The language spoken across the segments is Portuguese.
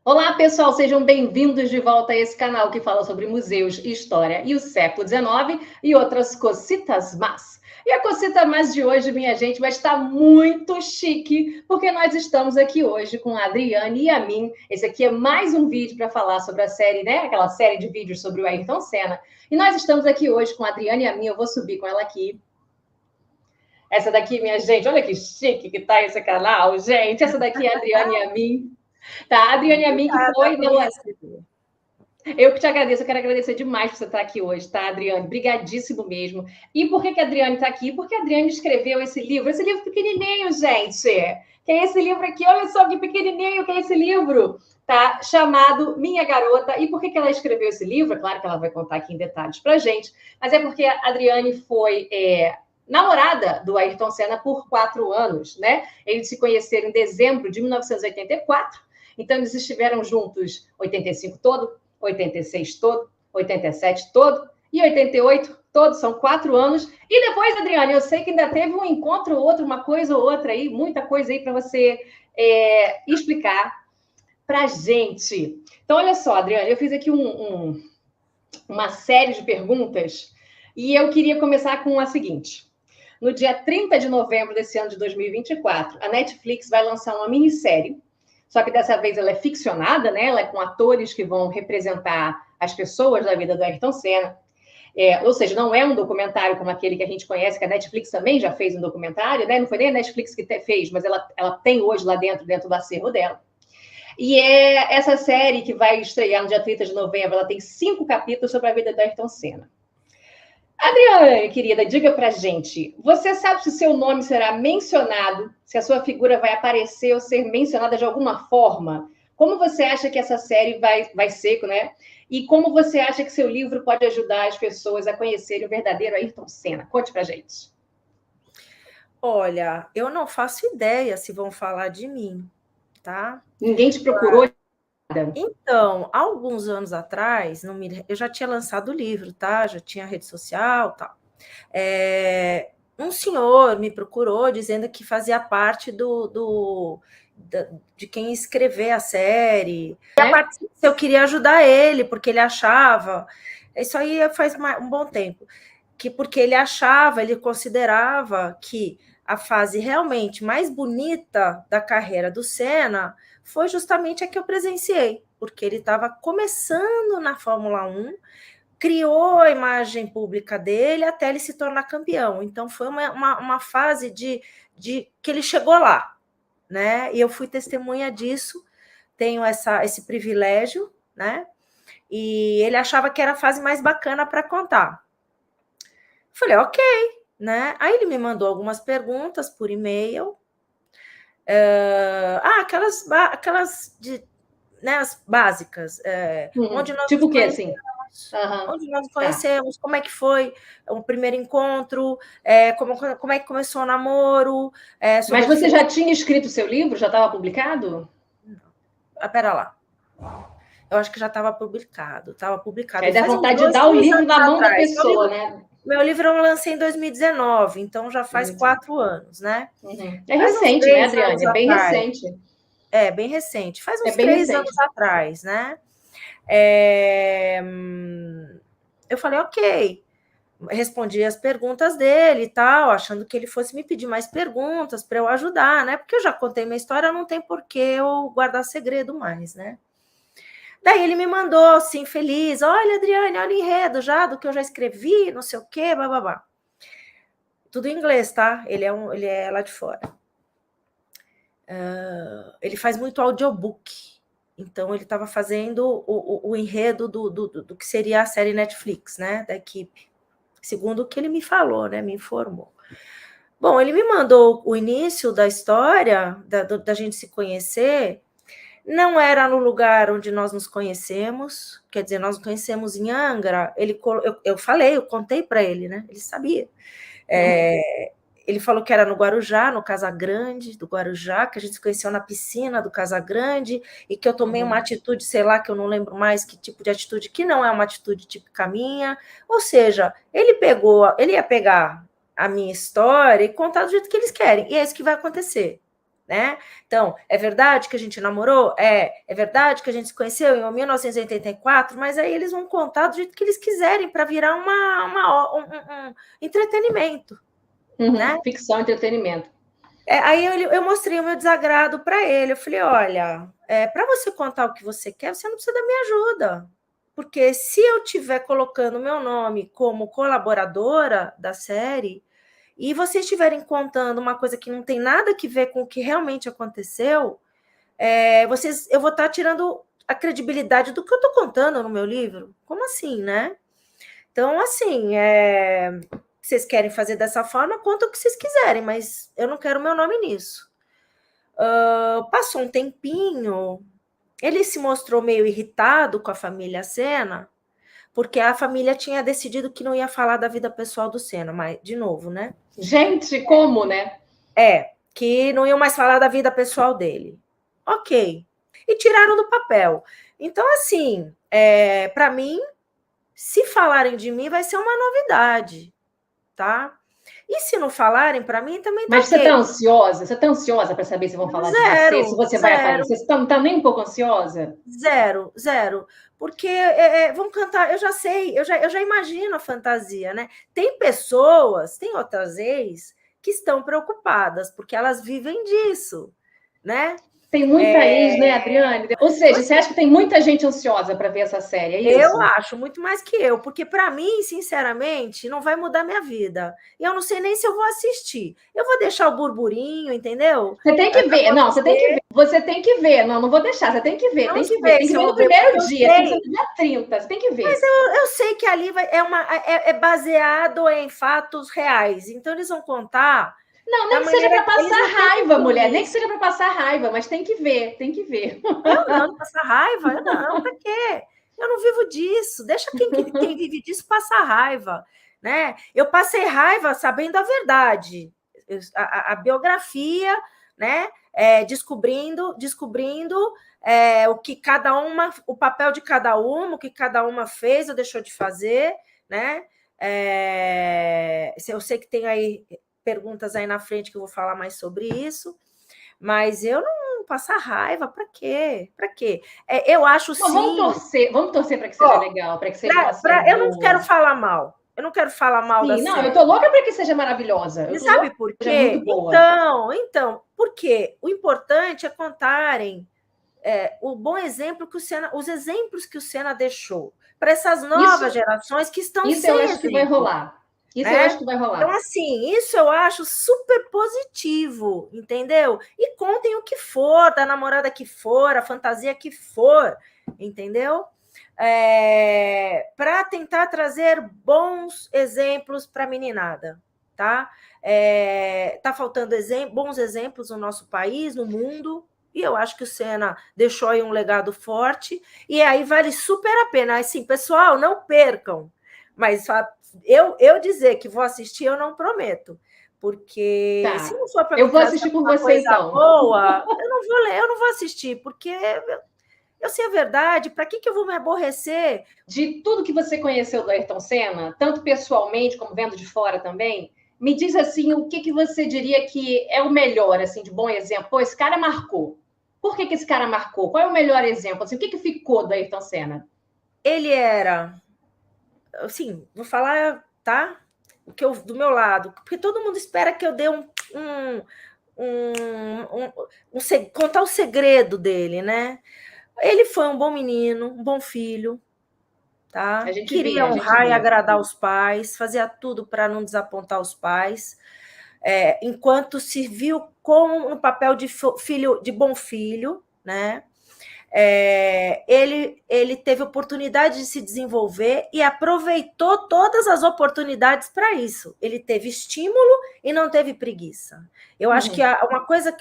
Olá, pessoal, sejam bem-vindos de volta a esse canal que fala sobre museus, história e o século XIX e outras cositas más. E a cosita mais de hoje, minha gente, vai estar muito chique, porque nós estamos aqui hoje com a Adriane e a mim. Esse aqui é mais um vídeo para falar sobre a série, né? Aquela série de vídeos sobre o Ayrton Senna. E nós estamos aqui hoje com a Adriane e a mim. Eu vou subir com ela aqui. Essa daqui, minha gente, olha que chique que tá esse canal, gente. Essa daqui é a Adriane e a mim. Tá, a Adriane e a mim que Obrigada foi por receber. eu que te agradeço, eu quero agradecer demais por você estar aqui hoje, tá, Adriane? Brigadíssimo mesmo. E por que a Adriane está aqui? Porque a Adriane escreveu esse livro pequenininho, gente. Que é esse livro aqui, olha só que pequenininho que é esse livro, tá? Chamado Minha Garota. E por que ela escreveu esse livro? É claro que ela vai contar aqui em detalhes pra gente, mas é porque a Adriane foi namorada do Ayrton Senna por 4 anos, né? Eles se conheceram em dezembro de 1984, então eles estiveram juntos 85 todo, 86 todo, 87 todo e 88 todo, são 4 anos. E depois, Adriane, eu sei que ainda teve um encontro ou outro, uma coisa ou outra aí, muita coisa aí para você explicar para gente. Então, olha só, Adriane, eu fiz aqui uma série de perguntas e eu queria começar com a seguinte. No dia 30 de novembro desse ano de 2024, a Netflix vai lançar uma minissérie, só que dessa vez ela é ficcionada, né? Ela é com atores que vão representar as pessoas da vida do Ayrton Senna. Ou seja, não é um documentário como aquele que a gente conhece, que a Netflix também já fez um documentário, né? Não foi nem a Netflix que fez, mas ela tem hoje lá dentro do acervo dela. E é essa série que vai estrear no dia 30 de novembro, ela tem 5 capítulos sobre a vida do Ayrton Senna. Adriane, querida, diga pra gente, você sabe se o seu nome será mencionado, se a sua figura vai aparecer ou ser mencionada de alguma forma? Como você acha que essa série vai ser, né? E como você acha que seu livro pode ajudar as pessoas a conhecerem o verdadeiro Ayrton Senna? Conte pra gente. Olha, eu não faço ideia se vão falar de mim, tá? Ninguém te procurou? Então, há alguns anos atrás, eu já tinha lançado o livro, tá? Já tinha rede social, tal. Um senhor me procurou dizendo que fazia parte de quem escrever a série. E a parte se eu queria ajudar ele, porque ele achava. Isso aí faz um bom tempo. Porque ele considerava que a fase realmente mais bonita da carreira do Senna foi justamente a que eu presenciei, porque ele estava começando na Fórmula 1, criou a imagem pública dele até ele se tornar campeão. Então, foi uma fase de que ele chegou lá, né? E eu fui testemunha disso, tenho esse privilégio, né? E ele achava que era a fase mais bacana para contar. Falei, ok, né? Aí ele me mandou algumas perguntas por e-mail. Aquelas né, as básicas. Onde nós tipo nos o quê, assim? onde nós nos conhecemos, como é que foi o primeiro encontro, como é que começou o namoro. Mas você já tinha escrito o seu livro? Já estava publicado? Pera lá. Eu acho que já estava publicado. Aí dá Faz uns vontade de 2, dar o 3 livro anos na mão da atrás. pessoa, né? Meu livro eu lancei em 2019, então já faz 4 anos, né? É Faz uns recente, né, 3 anos Adriane? É bem atrás. recente. Bem recente. Faz uns É bem 3 recente. anos atrás, né? Eu falei, ok. Respondi as perguntas dele e tal, achando que ele fosse me pedir mais perguntas para eu ajudar, né? Porque eu já contei minha história, não tem por que eu guardar segredo mais, né? Daí ele me mandou assim, feliz: olha, Adriane, olha o enredo já do que eu já escrevi, não sei o quê, bababá. Tudo em inglês, tá? Ele é lá de fora. Ele faz muito audiobook. Então, ele estava fazendo o enredo do que seria a série Netflix, né? Da equipe. Segundo o que ele me falou, né? Me informou. Bom, ele me mandou o início da história, da gente se conhecer. Não era no lugar onde nós nos conhecemos, quer dizer, nós nos conhecemos em Angra. Eu contei para ele, né? Ele sabia. Ele falou que era no Guarujá, no Casagrande do Guarujá, que a gente se conheceu na piscina do Casagrande, e que eu tomei uma atitude, sei lá, que eu não lembro mais que tipo de atitude, que não é uma atitude típica minha. Ou seja, ele ia pegar a minha história e contar do jeito que eles querem, e é isso que vai acontecer. né? Então, é verdade que a gente namorou? É verdade que a gente se conheceu em 1984, mas aí eles vão contar do jeito que eles quiserem para virar um entretenimento, né? Ficção, entretenimento. Aí eu mostrei o meu desagrado para ele. Eu falei: olha, para você contar o que você quer, você não precisa da minha ajuda. Porque se eu estiver colocando o meu nome como colaboradora da série, e vocês estiverem contando uma coisa que não tem nada a ver com o que realmente aconteceu, eu vou estar tirando a credibilidade do que eu estou contando no meu livro. Como assim, né? Então, assim, vocês querem fazer dessa forma, conta o que vocês quiserem, mas eu não quero meu nome nisso. Passou um tempinho, ele se mostrou meio irritado com a família Senna, porque a família tinha decidido que não ia falar da vida pessoal do Senna, mas, de novo, né? Gente, como, né? Que não iam mais falar da vida pessoal dele. Ok. E tiraram do papel. Então, assim, para mim, se falarem de mim, vai ser uma novidade, tá? E se não falarem para mim, também tá. Mas você tá ansiosa? Você tá ansiosa para saber se vão falar de você? Se você vai aparecer? Você não tá nem um pouco ansiosa? Zero. Porque vão cantar, eu já sei, eu já imagino a fantasia, né? Tem outras ex que estão preocupadas, porque elas vivem disso, né? Tem muita ex, né, Adriane? Ou seja, você acha que tem muita gente ansiosa para ver essa série, é isso? Eu acho, muito mais que eu, porque para mim, sinceramente, não vai mudar minha vida. E eu não sei nem se eu vou assistir. Eu vou deixar o burburinho, entendeu? Você tem que ver. Não, você tem que ver. Você tem que ver. Não vou deixar. Você tem que ver. Tem que ver. Tem que ver no primeiro dia. Tem que ser no dia 30. Você tem que ver. Mas eu sei que ali é baseado em fatos reais. Então, eles vão contar. Não, nem que seja para passar raiva, mulher. Nem que seja para passar raiva, mas tem que ver. Tem que ver. Eu não passar raiva? Eu não. Para quê? Eu não vivo disso. Deixa quem vive disso passar raiva, né? Eu passei raiva sabendo a verdade, a biografia, né? Descobrindo o que cada uma, o papel de cada uma, o que cada uma fez ou deixou de fazer, né? Eu sei que tem aí perguntas aí na frente que eu vou falar mais sobre isso, mas eu não passar raiva, para quê? Para quê? Eu acho sim. Vamos torcer para que seja legal, para que seja uma série eu não quero falar mal. Eu não quero falar mal da série. Não, eu tô louca para que seja maravilhosa. E sabe por quê? Então, porque o importante é contarem o bom exemplo que os exemplos que o Senna deixou para essas novas gerações que estão sem exemplo. Isso eu acho que vai rolar. Eu acho que vai rolar. Então, assim, isso eu acho super positivo, entendeu? E contem o que for, da namorada que for, a fantasia que for, entendeu? Para tentar trazer bons exemplos para a meninada, tá? Tá faltando bons exemplos no nosso país, no mundo, e eu acho que o Senna deixou aí um legado forte, e aí vale super a pena. Assim, pessoal, não percam, mas eu dizer que vou assistir, eu não prometo. Porque se não for para eu vou assistir com você, então. Boa, eu não vou ler, eu não vou assistir, porque eu sei a verdade, para que eu vou me aborrecer? De tudo que você conheceu do Ayrton Senna, tanto pessoalmente como vendo de fora também, me diz assim, o que você diria que é o melhor, assim, de bom exemplo? Pô, esse cara marcou. Por que esse cara marcou? Qual é o melhor exemplo? Assim, o que ficou do Ayrton Senna? Ele era... Assim, vou falar, tá? Do meu lado. Porque todo mundo espera que eu dê contar o segredo dele, né? Ele foi um bom menino, um bom filho, tá? Queria honrar e agradar os pais, fazia tudo para não desapontar os pais, enquanto se viu como no papel de bom filho, né? Ele teve oportunidade de se desenvolver e aproveitou todas as oportunidades para isso. Ele teve estímulo e não teve preguiça. Eu acho que uma coisa,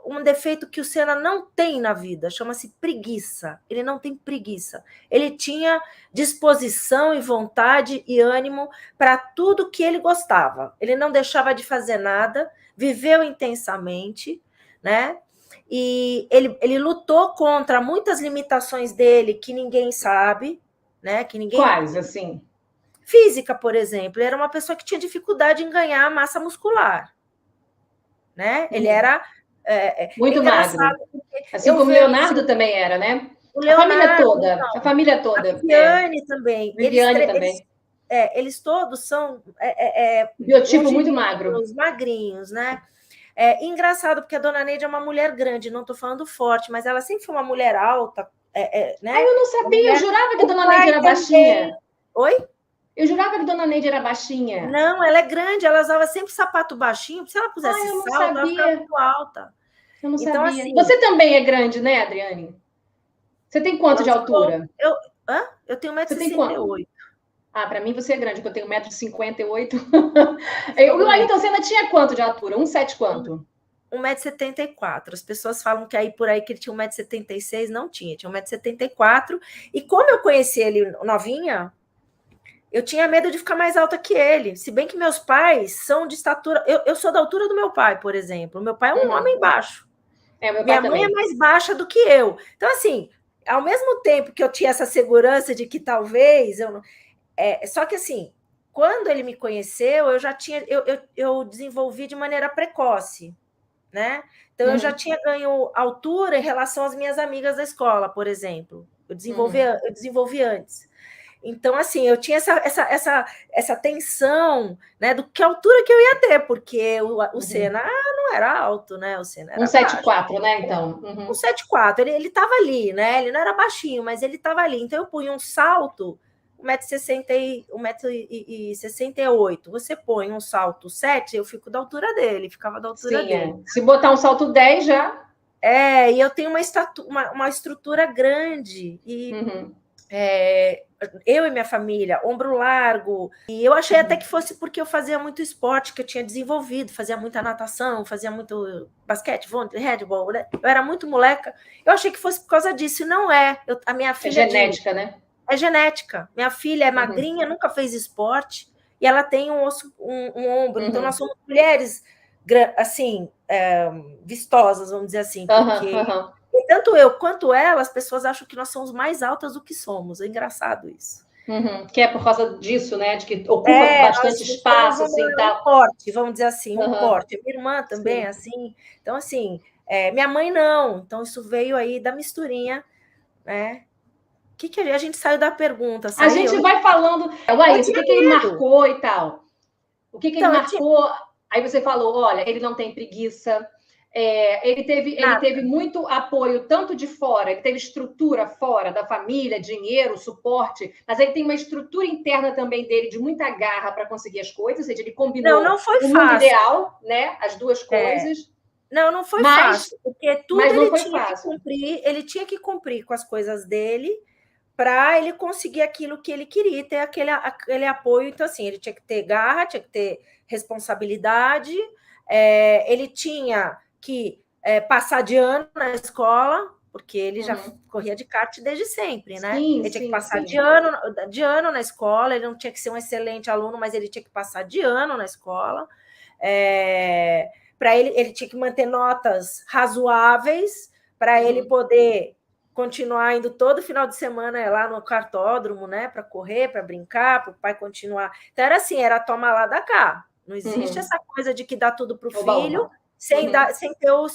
um defeito que o Senna não tem na vida, chama-se preguiça. Ele não tem preguiça. Ele tinha disposição e vontade e ânimo para tudo que ele gostava. Ele não deixava de fazer nada, viveu intensamente, né? E ele lutou contra muitas limitações dele que ninguém sabe, né? Quais, assim? Física, por exemplo. Ele era uma pessoa que tinha dificuldade em ganhar massa muscular, né? Ele era Muito magro. Assim como o Leonardo também era, né? O Leonardo, a família toda. A Viviane também. Viviane também. Eles todos são biotipo muito magro. Magrinhos, né? Engraçado, porque a dona Neide é uma mulher grande, não estou falando forte, mas ela sempre foi uma mulher alta, né? Eu não sabia, eu jurava que a dona Neide era baixinha. Oi? Eu jurava que a dona Neide era baixinha. Não, ela é grande, ela usava sempre sapato baixinho, se ela pusesse salto, ela ficava muito alta. Eu não sabia. Assim, você também é grande, né, Adriane? Você tem quanto de altura? Eu tenho 1,68 m. Para mim você é grande, porque eu tenho 1,58 m. Então você ainda tinha quanto de altura? 1,70 quanto? 1,74 m. As pessoas falam que por aí que ele tinha 1,76 m, não tinha 1,74 m. E como eu conheci ele novinha, eu tinha medo de ficar mais alta que ele. Se bem que meus pais são de estatura... Eu sou da altura do meu pai, por exemplo. Meu pai é um homem baixo. Minha mãe é mais baixa do que eu. Então, assim, ao mesmo tempo que eu tinha essa segurança de que talvez... só que, assim, quando ele me conheceu, eu já tinha... Eu desenvolvi de maneira precoce, né? Então, eu já tinha ganho altura em relação às minhas amigas da escola, por exemplo. Eu desenvolvi antes. Então, assim, eu tinha essa tensão, né, do que altura que eu ia ter, porque o Senna não era alto, né? O Senna era 1,74, né, então? 1,74, ele estava ali, né? Ele não era baixinho, mas ele estava ali. Então, eu punha um salto, 1,68 m. Você põe um salto 7, eu fico da altura dele, ficava da altura dele. Se botar um salto 10 já... E eu tenho uma estrutura grande, e... eu e minha família, ombro largo, e eu achei até que fosse porque eu fazia muito esporte, que eu tinha desenvolvido, fazia muita natação, fazia muito basquete, vôlei, handball, né? Eu era muito moleca, eu achei que fosse por causa disso, e não é. A minha filha é genética, né? É genética. Minha filha é magrinha, nunca fez esporte, e ela tem um ombro, então nós somos mulheres, assim, vistosas, vamos dizer assim, porque... E tanto eu quanto ela, as pessoas acham que nós somos mais altas do que somos. É engraçado isso. Que é por causa disso, né? De que ocupa bastante espaço, assim, tal. Um porte, vamos dizer assim, um porte. Minha irmã também, assim. Então, assim, minha mãe não. Então, isso veio aí da misturinha, né? Que a gente saiu da pergunta? A gente vai falando, Laís, o que ele marcou e tal. O que ele marcou? Aí você falou, olha, ele não tem preguiça. Ele teve muito apoio, tanto de fora, ele teve estrutura fora da família, dinheiro, suporte, mas ele tem uma estrutura interna também dele, de muita garra para conseguir as coisas, ou seja, ele combinou não foi o mundo ideal, né? As duas coisas. Não foi fácil, porque tudo ele tinha que cumprir com as coisas dele para ele conseguir aquilo que ele queria, ter aquele apoio. Então, assim, ele tinha que ter garra, tinha que ter responsabilidade, ele tinha que passar de ano na escola, porque ele já corria de kart desde sempre, né? Ele tinha que passar de ano na escola, ele não tinha que ser um excelente aluno, mas ele tinha que passar de ano na escola. Para ele tinha que manter notas razoáveis, para ele poder continuar indo todo final de semana lá no cartódromo, né? Para correr, para brincar, para o pai continuar. Então, era assim, era toma lá da cá. Não existe essa coisa de que dá tudo para o filho, sem ter Então,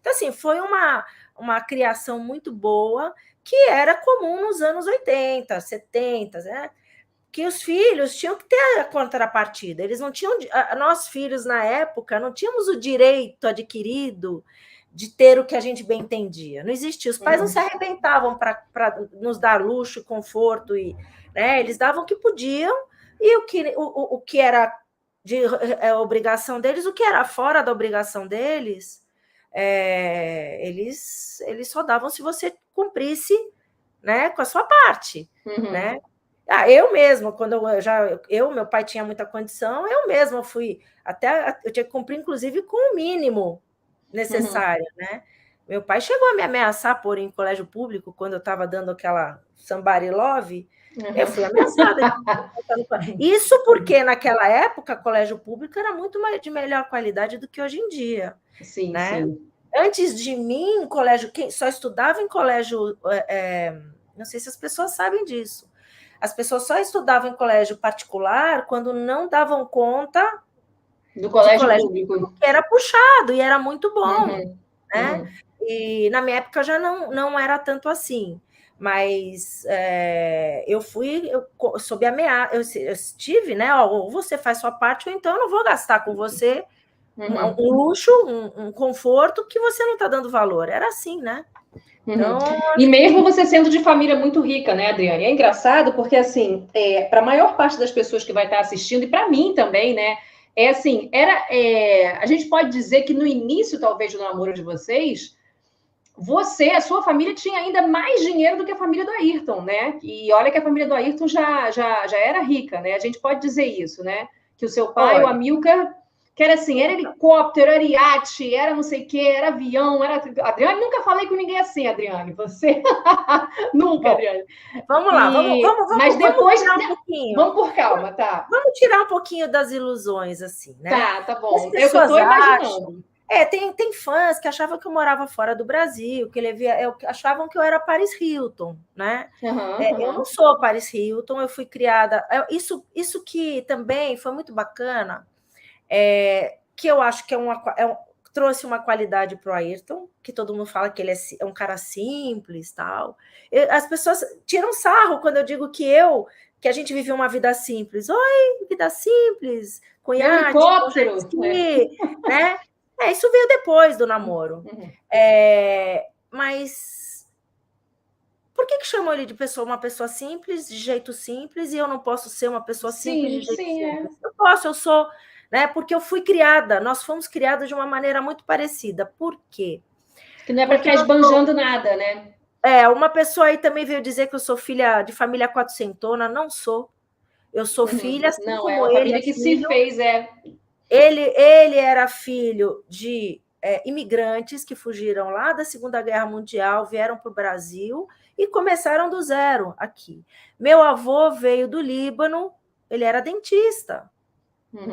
assim, foi uma criação muito boa, que era comum nos anos 80, 70, né? Que os filhos tinham que ter a contrapartida. Eles não tinham... Nós, filhos, na época, não tínhamos o direito adquirido de ter o que a gente bem entendia. Não existia. Os pais não se arrebentavam para nos dar luxo, conforto, né? Eles davam o que podiam, e o que era de obrigação deles, o que era fora da obrigação deles, eles só davam se você cumprisse, né, com a sua parte, né? Eu mesma, quando meu pai tinha muita condição, eu mesma fui, eu tinha que cumprir, inclusive, com o mínimo necessário, né? Meu pai chegou a me ameaçar por em colégio público, quando eu estava dando aquela somebody love, eu fui ameaçada. Isso porque, naquela época, colégio público era muito de melhor qualidade do que hoje em dia. Sim, né? sim. Antes de mim, quem só estudava em colégio... não sei se as pessoas sabem disso. As pessoas só estudavam em colégio particular quando não davam conta Do colégio público. Que era puxado e era muito bom, né? Uhum. E na minha época já não era tanto assim. Mas eu fui sob ameaça, eu estive, né? Ó, ou você faz sua parte, ou então eu não vou gastar com você um luxo, um conforto que você não está dando valor. Era assim, né? Então, e mesmo você sendo de família muito rica, né, Adriane? É engraçado porque, assim, para a maior parte das pessoas que vai estar assistindo, e para mim também, né? Assim, a gente pode dizer que no início, talvez, do namoro de vocês, a sua família tinha ainda mais dinheiro do que a família do Ayrton, né? E olha que a família do Ayrton já era rica, né? A gente pode dizer isso, né? Que o seu pai, o Amilcar, que era assim, era helicóptero, era iate, era não sei o quê, era avião, era... Adriane, nunca falei com ninguém assim, Adriane, você... Nunca, bom, Adriane. Vamos lá, mas depois... tirar um pouquinho. Vamos por calma, tá? Vamos tirar um pouquinho das ilusões, assim, né? Tá bom. As pessoas eu tô imaginando. Tem fãs que achavam que eu morava fora do Brasil, achavam que eu era Paris Hilton, né? Eu não sou Paris Hilton, eu fui criada... Isso que também foi muito bacana, que eu acho que trouxe uma qualidade para o Ayrton, que todo mundo fala que ele é um cara simples, tal. As pessoas tiram sarro quando eu digo que a gente vivia uma vida simples. Oi, vida simples, com iate, helicóptero, né? Isso veio depois do namoro. Mas por que chamam ele de uma pessoa simples, de jeito simples, e eu não posso ser uma pessoa simples de jeito simples? Eu posso, eu sou... Né? Porque eu fui criada, nós fomos criadas de uma maneira muito parecida. Por quê? Que não é para ficar esbanjando nada, né? Uma pessoa aí também veio dizer que eu sou filha de família quatrocentona, não sou. Eu sou filha, assim não, como é uma família que filho, se fez, Ele era filho de imigrantes que fugiram lá da Segunda Guerra Mundial, vieram para o Brasil e começaram do zero aqui. Meu avô veio do Líbano, ele era dentista.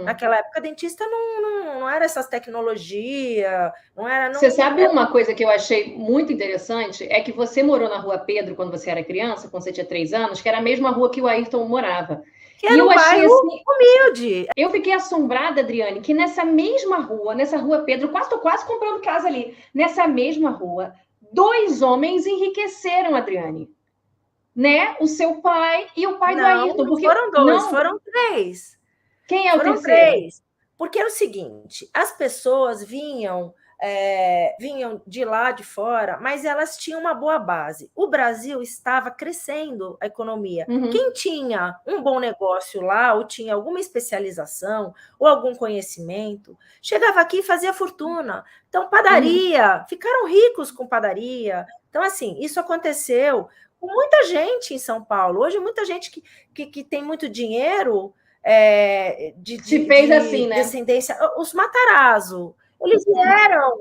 Naquela época, dentista não era essas tecnologias, não era... Você sabe uma coisa que eu achei muito interessante? É que você morou na Rua Pedro quando você era criança, quando você tinha 3 anos, que era a mesma rua que o Ayrton morava. Que era um bairro humilde. Eu fiquei assombrada, Adriane, que nessa mesma rua, nessa Rua Pedro, tô quase comprando casa ali, nessa mesma rua, 2 homens enriqueceram, Adriane. Né? O seu pai e o pai do Ayrton. Porque... foram 2, foram 3. Quem é o terceiro? 3. Porque era o seguinte, as pessoas vinham de lá de fora, mas elas tinham uma boa base. O Brasil estava crescendo a economia. Quem tinha um bom negócio lá, ou tinha alguma especialização, ou algum conhecimento, chegava aqui e fazia fortuna. Então, padaria, ficaram ricos com padaria. Então, assim, isso aconteceu com muita gente em São Paulo. Hoje, muita gente que tem muito dinheiro... se fez assim, né? Descendência. Os Matarazzo,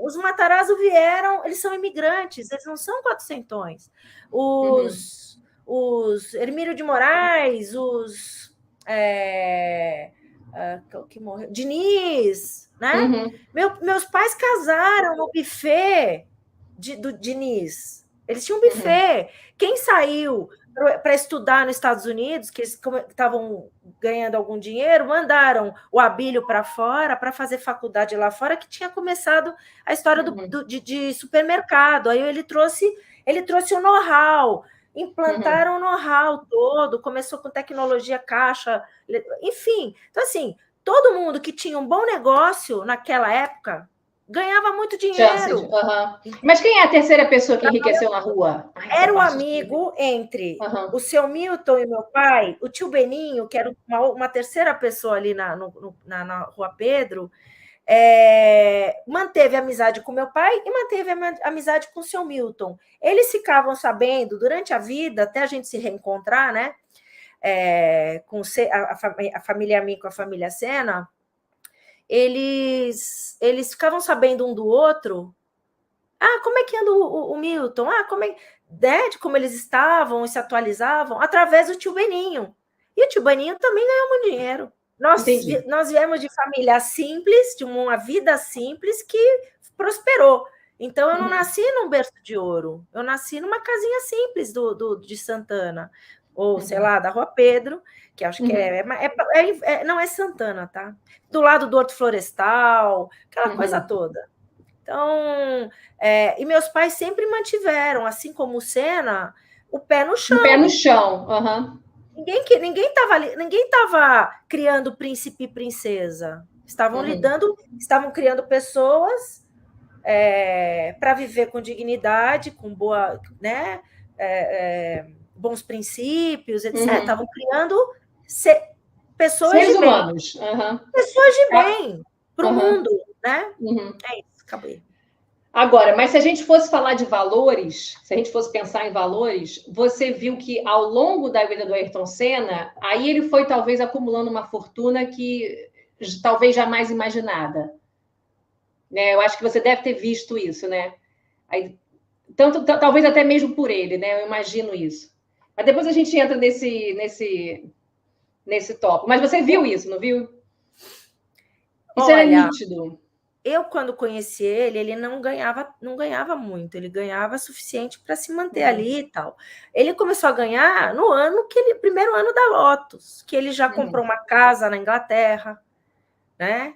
os Matarazzo vieram, eles são imigrantes, eles não são quatrocentões. Os Hermílio de Moraes, que morreu, Diniz, né? Meus pais casaram no buffet do Diniz. Eles tinham um buffet. Quem saiu para estudar nos Estados Unidos, que eles estavam ganhando algum dinheiro, mandaram o Abílio para fora para fazer faculdade lá fora, que tinha começado a história de supermercado. Aí ele trouxe o know-how, implantaram o know-how todo, começou com tecnologia, caixa, enfim. Então, assim, todo mundo que tinha um bom negócio naquela época ganhava muito dinheiro. Mas quem é a terceira pessoa que enriqueceu na rua? Era o amigo entre o seu Milton e meu pai, o tio Beninho, que era uma terceira pessoa ali na Rua Pedro, manteve amizade com meu pai e manteve amizade com o seu Milton. Eles ficavam sabendo, durante a vida, até a gente se reencontrar, né? Com a família Min com a família Sena, eles ficavam sabendo um do outro. Como é que anda o Milton? De como eles estavam e se atualizavam, através do tio Beninho. E o tio Beninho também ganhou muito dinheiro. Nós viemos de família simples, de uma vida simples que prosperou. Então, eu não nasci num berço de ouro. Eu nasci numa casinha simples de Santana. ou sei lá, da Rua Pedro, que acho que não é Santana, tá? Do lado do Horto Florestal, aquela coisa toda. Então, e meus pais sempre mantiveram, assim como o Senna, o pé no chão. O pé no chão, uhum. Ninguém estava criando príncipe e princesa. Estavam criando pessoas para viver com dignidade, com boa, né, bons princípios, etc. Estavam criando pessoas seres de bem. Humanos. Pessoas de bem para o mundo, né? É isso, acabei. Agora, mas se a gente fosse falar de valores, se a gente fosse pensar em valores, você viu que ao longo da vida do Ayrton Senna, aí ele foi talvez acumulando uma fortuna que talvez jamais imaginada. Né? Eu acho que você deve ter visto isso, né? Aí, talvez até mesmo por ele, né? Eu imagino isso. Mas depois a gente entra nesse tópico. Mas você viu isso, não viu? Isso era nítido. Eu, quando conheci ele não ganhava muito, ele ganhava suficiente para se manter ali e tal. Ele começou a ganhar no primeiro ano da Lotus, que ele já comprou uma casa na Inglaterra, né?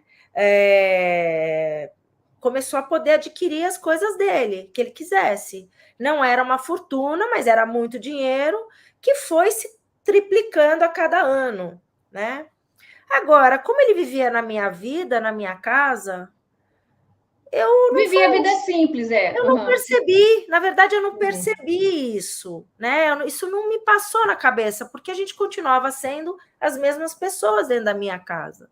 Começou a poder adquirir as coisas dele, que ele quisesse. Não era uma fortuna, mas era muito dinheiro, que foi se triplicando a cada ano, né? Agora, como ele vivia na minha vida, na minha casa, eu não vivia a vida simples, Eu não percebi, na verdade, eu não percebi isso, né? Isso não me passou na cabeça, porque a gente continuava sendo as mesmas pessoas dentro da minha casa,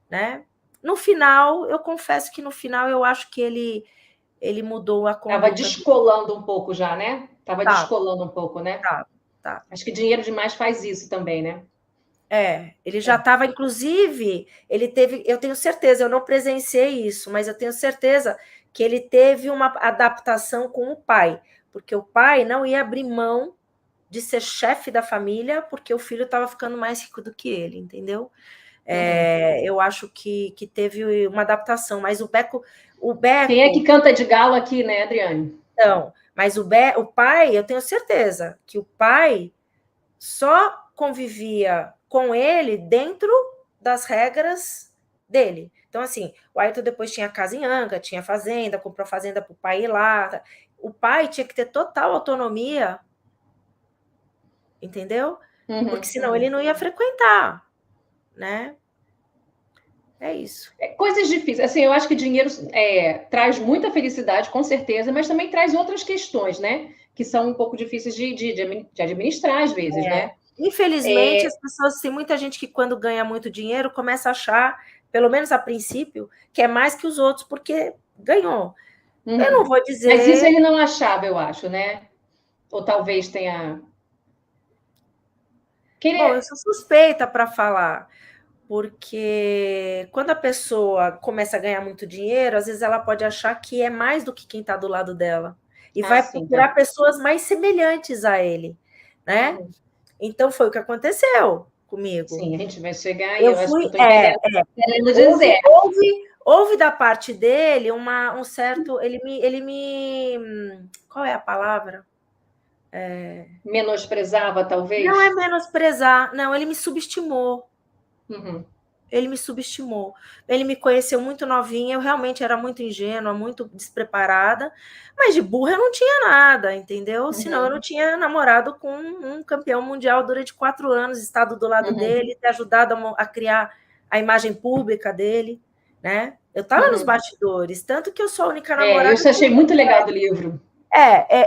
né? No final, eu confesso que no final eu acho que ele mudou a conduta. Estava descolando um pouco já, né? Estava descolando um pouco, né? Tá. Acho que dinheiro demais faz isso também, né? Ele já estava, inclusive, eu tenho certeza, eu não presenciei isso, mas eu tenho certeza que ele teve uma adaptação com o pai, porque o pai não ia abrir mão de ser chefe da família, porque o filho estava ficando mais rico do que ele, entendeu? Eu acho que teve uma adaptação, mas o Beco... Quem é que canta de galo aqui, né, Adriane? Não, mas o pai, eu tenho certeza que o pai só convivia com ele dentro das regras dele. Então, assim, o Ayrton depois tinha casa em Angra, tinha fazenda, comprou fazenda para o pai ir lá. O pai tinha que ter total autonomia, entendeu? Porque senão ele não ia frequentar, né? É isso. Coisas difíceis. Assim, eu acho que dinheiro traz muita felicidade, com certeza, mas também traz outras questões, né? Que são um pouco difíceis de administrar, às vezes, né? Infelizmente, as pessoas, tem muita gente que quando ganha muito dinheiro começa a achar, pelo menos a princípio, que é mais que os outros porque ganhou. Eu não vou dizer... Mas isso ele não achava, eu acho, né? Ou talvez tenha... Bom, eu sou suspeita para falar, porque quando a pessoa começa a ganhar muito dinheiro, às vezes ela pode achar que é mais do que quem está do lado dela. E vai procurar pessoas mais semelhantes a ele, né? Então, foi o que aconteceu comigo. Sim, a gente vai chegar e eu acho fui, que eu estou querendo dizer. Houve da parte dele um certo... Ele me... Qual é a palavra? Menosprezava, talvez? Não é menosprezar, não, ele me subestimou. Uhum. Ele me subestimou. Ele me conheceu muito novinha, eu realmente era muito ingênua, muito despreparada, mas de burra eu não tinha nada, entendeu? Senão eu não tinha namorado com um campeão mundial durante 4 anos, estado do lado dele, ter ajudado a criar a imagem pública dele, né? Eu estava nos bastidores, tanto que eu sou a única namorada... eu achei muito legal do livro.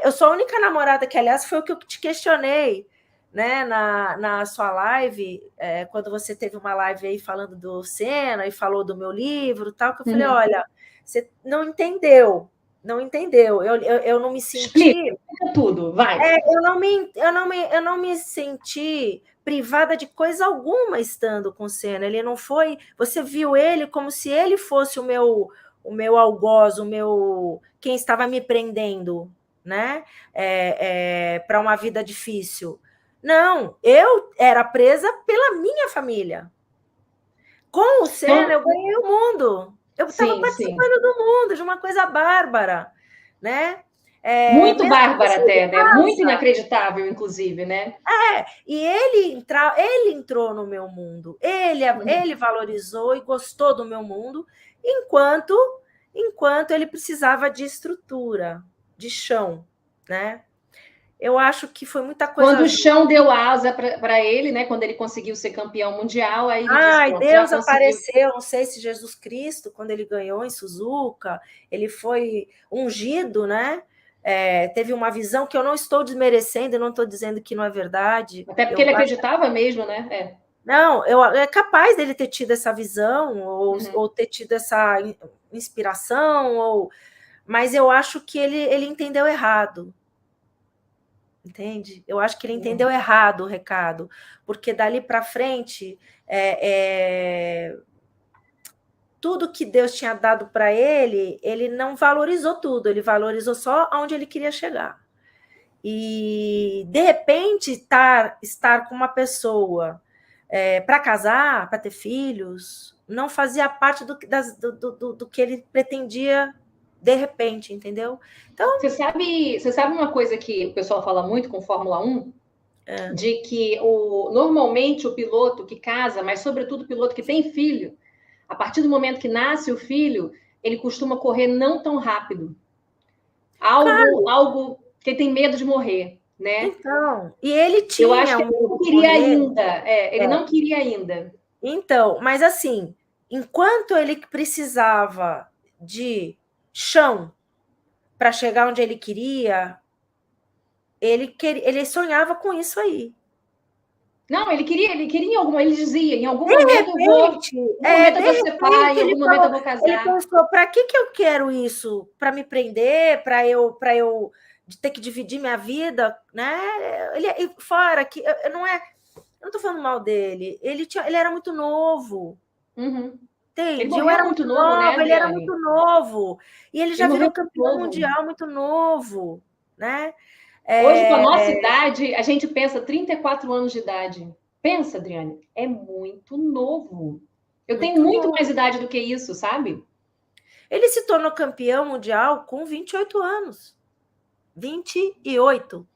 Eu sou a única namorada que, aliás, foi o que eu te questionei, né, na sua live, quando você teve uma live aí falando do Senna e falou do meu livro, tal, que eu falei, olha, você não entendeu, eu não me senti... Explica tudo, vai. Eu não me senti privada de coisa alguma estando com o Senna, ele não foi... Você viu ele como se ele fosse o meu algoz, quem estava me prendendo, né, para uma vida difícil. Não, eu era presa pela minha família. Com o Senna, eu ganhei o mundo. Eu estava participando do mundo, de uma coisa bárbara, né? Muito mesmo bárbara assim, ele até, né? Muito passa. inacreditável, inclusive, né? E ele entrou no meu mundo, ele valorizou e gostou do meu mundo, enquanto ele precisava de estrutura, de chão, né? Eu acho que foi muita Quando coisa o junto. chão deu asa para ele, né? Quando ele conseguiu ser campeão mundial, aí ele disse: Ai, pronto, já Deus conseguiu. apareceu, não sei se Jesus Cristo, quando ele ganhou em Suzuka, ele foi ungido, né? Teve uma visão que eu não estou desmerecendo, eu não estou dizendo que não é verdade. Até porque ele acreditava mesmo, né? Não, é capaz dele ter tido essa visão, ou ter tido essa inspiração, mas eu acho que ele entendeu errado. Entende? Eu acho que ele entendeu errado o recado, porque dali para frente tudo que Deus tinha dado para ele não valorizou tudo, ele valorizou só onde ele queria chegar. E de repente estar com uma pessoa para casar, para ter filhos, não fazia parte do que ele pretendia de repente, entendeu? Então, Você sabe uma coisa que o pessoal fala muito com Fórmula 1? De que normalmente o piloto que casa, mas sobretudo o piloto que tem filho, a partir do momento que nasce o filho, ele costuma correr não tão rápido. Algo que ele tem medo de morrer, né? Então, e ele Eu acho tinha que um ele medo não de queria morrer. ainda. Ele não queria ainda. Então, mas assim, enquanto ele precisava de para chegar onde ele queria, ele sonhava com isso aí. Não, ele queria ele dizia, em algum De momento eu vou, repente, em algum momento eu vou ser pai, em ele algum momento falou, eu vou ele casar. pensou, para que eu quero isso? Para me prender, para eu ter que dividir minha vida, né? Fora que eu não estou falando mal dele, ele era muito novo. Uhum. Ele Entende? Eu morreu era muito muito novo, né, nova, ele era Adriane? muito novo. E ele Ele já morreu virou muito campeão novo. mundial muito novo, né? Hoje, com a nossa idade, a gente pensa 34 anos de idade. Pensa, Adriane, é muito novo. Eu tenho Muito muito mais novo. idade do que isso, sabe? Ele se tornou campeão mundial com 28 anos. 28.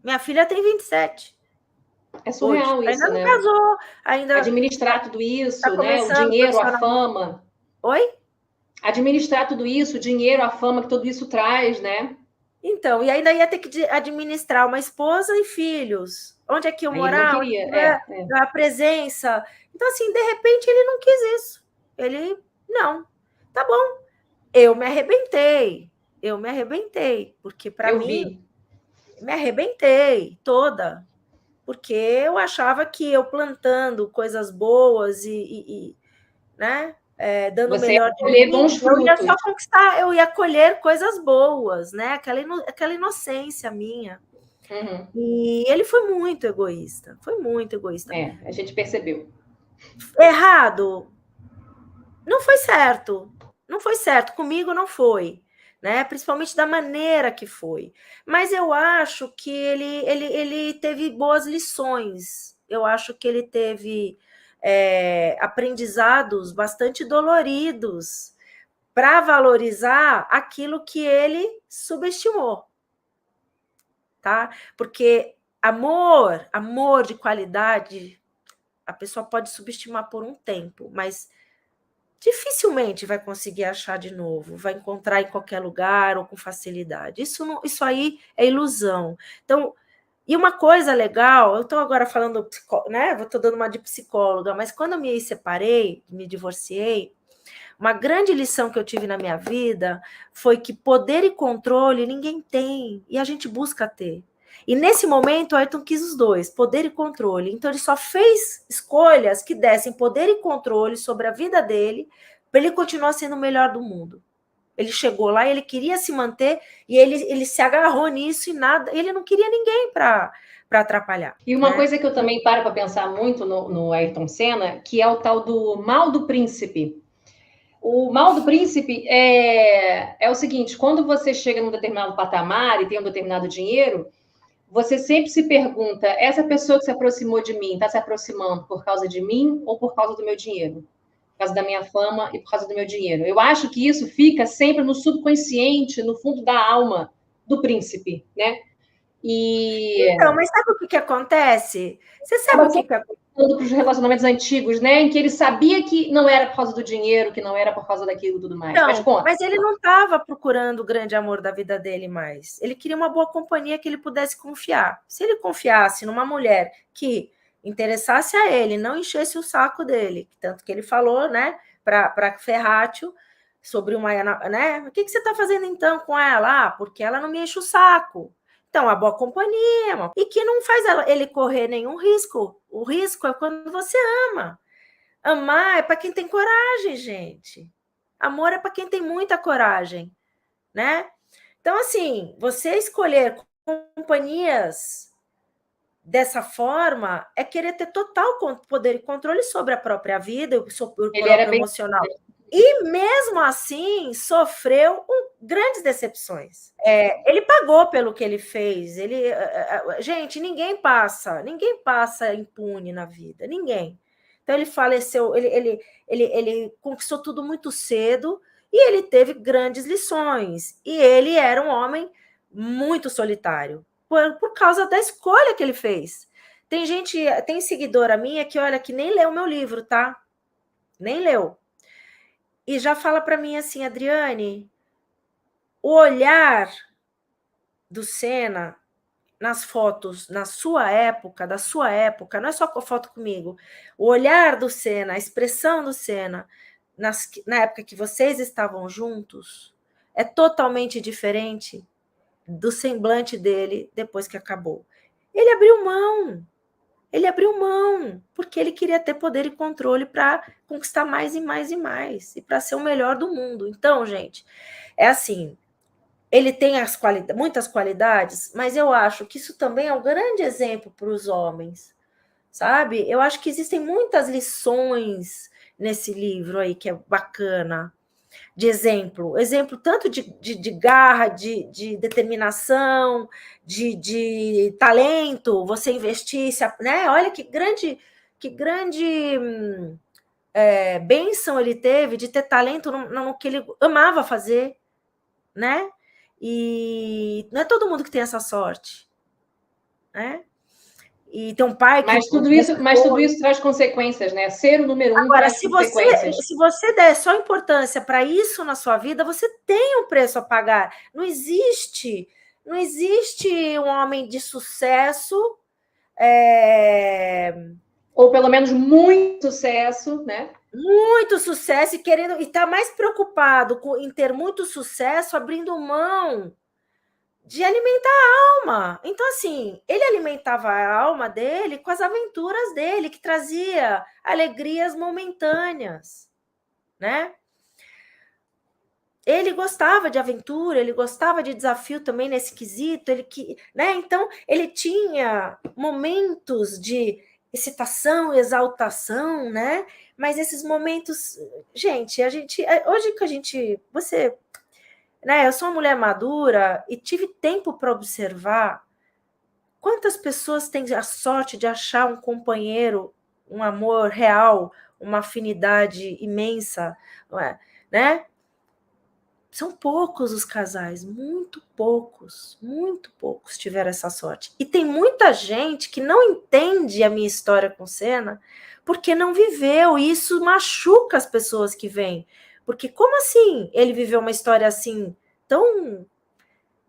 Minha filha tem 27 É hoje. surreal Ainda isso, não né? casou, ainda Administrar tudo está isso, né? O começando dinheiro, a profissionalmente. fama. Oi? Administrar tudo isso, o dinheiro, a fama que tudo isso traz, né? Então, e ainda ia ter que administrar uma esposa e filhos. Onde é que eu Aí ele não morar? queria. A presença. Então, assim, de repente, ele não quis isso. Ele, não, tá bom. Eu me arrebentei, porque para Eu mim, vi. me arrebentei toda, porque eu achava que eu plantando coisas boas né, dando o Você ia melhor de colher mim, bons eu ia só frutos. conquistar, eu ia colher coisas boas, né? Aquela inocência minha. Uhum. E ele foi muito egoísta, foi muito egoísta. A gente percebeu. Errado, não foi certo, comigo não foi, né? Principalmente da maneira que foi. Mas eu acho que ele teve boas lições, eu acho que ele teve aprendizados bastante doloridos para valorizar aquilo que ele subestimou, tá? Porque amor de qualidade, a pessoa pode subestimar por um tempo, mas dificilmente vai conseguir achar de novo, vai encontrar em qualquer lugar ou com facilidade. Isso aí é ilusão. Então, e uma coisa legal, eu estou agora falando, né? Estou dando uma de psicóloga, mas quando eu me separei, me divorciei, uma grande lição que eu tive na minha vida foi que poder e controle ninguém tem, e a gente busca ter. E nesse momento, o Ayrton quis os dois, poder e controle. Então, ele só fez escolhas que dessem poder e controle sobre a vida dele, para ele continuar sendo o melhor do mundo. Ele chegou lá, ele queria se manter, e ele se agarrou nisso e nada, ele não queria ninguém para atrapalhar. E uma coisa que eu também paro para pensar muito no Ayrton Senna, que é o tal do mal do príncipe. O mal do príncipe é o seguinte: quando você chega num determinado patamar e tem um determinado dinheiro, você sempre se pergunta: essa pessoa que se aproximou de mim está se aproximando por causa de mim ou por causa do meu dinheiro? Por causa da minha fama e por causa do meu dinheiro. Eu acho que isso fica sempre no subconsciente, no fundo da alma do príncipe, né? Então, mas sabe o que acontece? Você sabe o que acontece? Para os relacionamentos antigos, né? Em que ele sabia que não era por causa do dinheiro, que não era por causa daquilo e tudo mais. Mas ele não estava procurando o grande amor da vida dele mais. Ele queria uma boa companhia que ele pudesse confiar. Se ele confiasse numa mulher que interessasse a ele, não enchesse o saco dele, tanto que ele falou, né, para Ferrátio sobre uma, né? O que você está fazendo então com ela? Ah, porque ela não me enche o saco. Então, a boa companhia, e que não faz ele correr nenhum risco. O risco é quando você ama. Amar é para quem tem coragem, gente. Amor é para quem tem muita coragem, né? Então, assim, você escolher companhias dessa forma é querer ter total poder e controle sobre a própria vida, sobre o próprio emocional. E mesmo assim, sofreu grandes decepções. Ele pagou pelo que ele fez. Gente, ninguém passa impune na vida, ninguém. Então ele faleceu, ele conquistou tudo muito cedo e ele teve grandes lições. E ele era um homem muito solitário por causa da escolha que ele fez. Tem seguidora minha que olha que nem leu o meu livro, tá? Nem leu. E já fala para mim assim, Adriane, o olhar do Senna nas fotos, da sua época, não é só foto comigo, o olhar do Senna, a expressão do Senna, na época que vocês estavam juntos, é totalmente diferente do semblante dele depois que acabou. Ele abriu mão, porque ele queria ter poder e controle para conquistar mais e mais e mais, e para ser o melhor do mundo. Então, gente, é assim, ele tem muitas qualidades, mas eu acho que isso também é um grande exemplo para os homens, sabe? Eu acho que existem muitas lições nesse livro aí que é bacana, de exemplo tanto de garra, de determinação, de talento, você investir, né? Olha que grande bênção ele teve de ter talento no que ele amava fazer, né? E não é todo mundo que tem essa sorte, né? E tem um pai que... Mas tudo isso traz consequências, né? Ser o número 1 Agora, traz consequências. Se você der só importância para isso na sua vida, você tem um preço a pagar. Não existe um homem de sucesso... Ou pelo menos muito sucesso, né? Muito sucesso e está mais preocupado em ter muito sucesso, abrindo mão de alimentar a alma. Então, assim, ele alimentava a alma dele com as aventuras dele, que trazia alegrias momentâneas, né? Ele gostava de aventura, ele gostava de desafio também nesse quesito, né? Então, ele tinha momentos de excitação, exaltação, né? Mas esses momentos, gente, hoje que você, né? Eu sou uma mulher madura e tive tempo para observar quantas pessoas têm a sorte de achar um companheiro, um amor real, uma afinidade imensa, né? São poucos os casais, muito poucos tiveram essa sorte. E tem muita gente que não entende a minha história com Senna porque não viveu, e isso machuca as pessoas que vêm. Porque como assim ele viveu uma história assim, tão,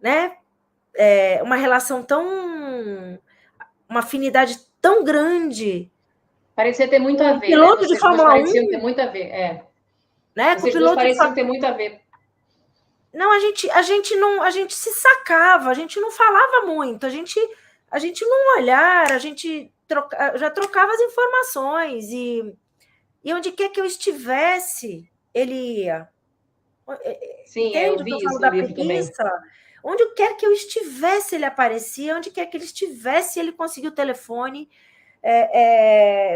né, uma relação tão, uma afinidade tão grande? Parecia ter muito a ver, piloto de Fórmula 1, pareciam ter muito a ver, né? Vocês dois pareciam ter muito a ver. Não, a gente se sacava, a gente não falava muito, a gente num olhar, a gente já trocava as informações, e onde quer que eu estivesse, ele ia. Sim, entende eu vi o que eu falo isso da no livro preguiça? também. Onde quer que eu estivesse, ele aparecia, onde quer que ele estivesse, ele conseguiu o telefone,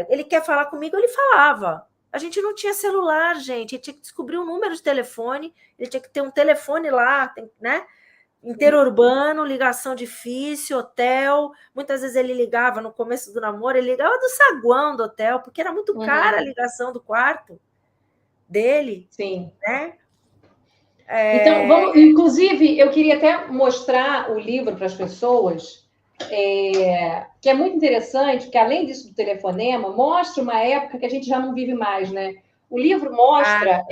ele quer falar comigo, ele falava. A gente não tinha celular, gente. Ele tinha que descobrir um número de telefone, ele tinha que ter um telefone lá, né? Interurbano, ligação difícil, hotel. Muitas vezes ele ligava no começo do namoro, ele ligava do saguão do hotel, porque era muito cara a ligação do quarto dele. Sim. Né? Então, vamos, inclusive, eu queria até mostrar o livro para as pessoas, que é muito interessante, porque além disso do telefonema, mostra uma época que a gente já não vive mais, né? O livro mostra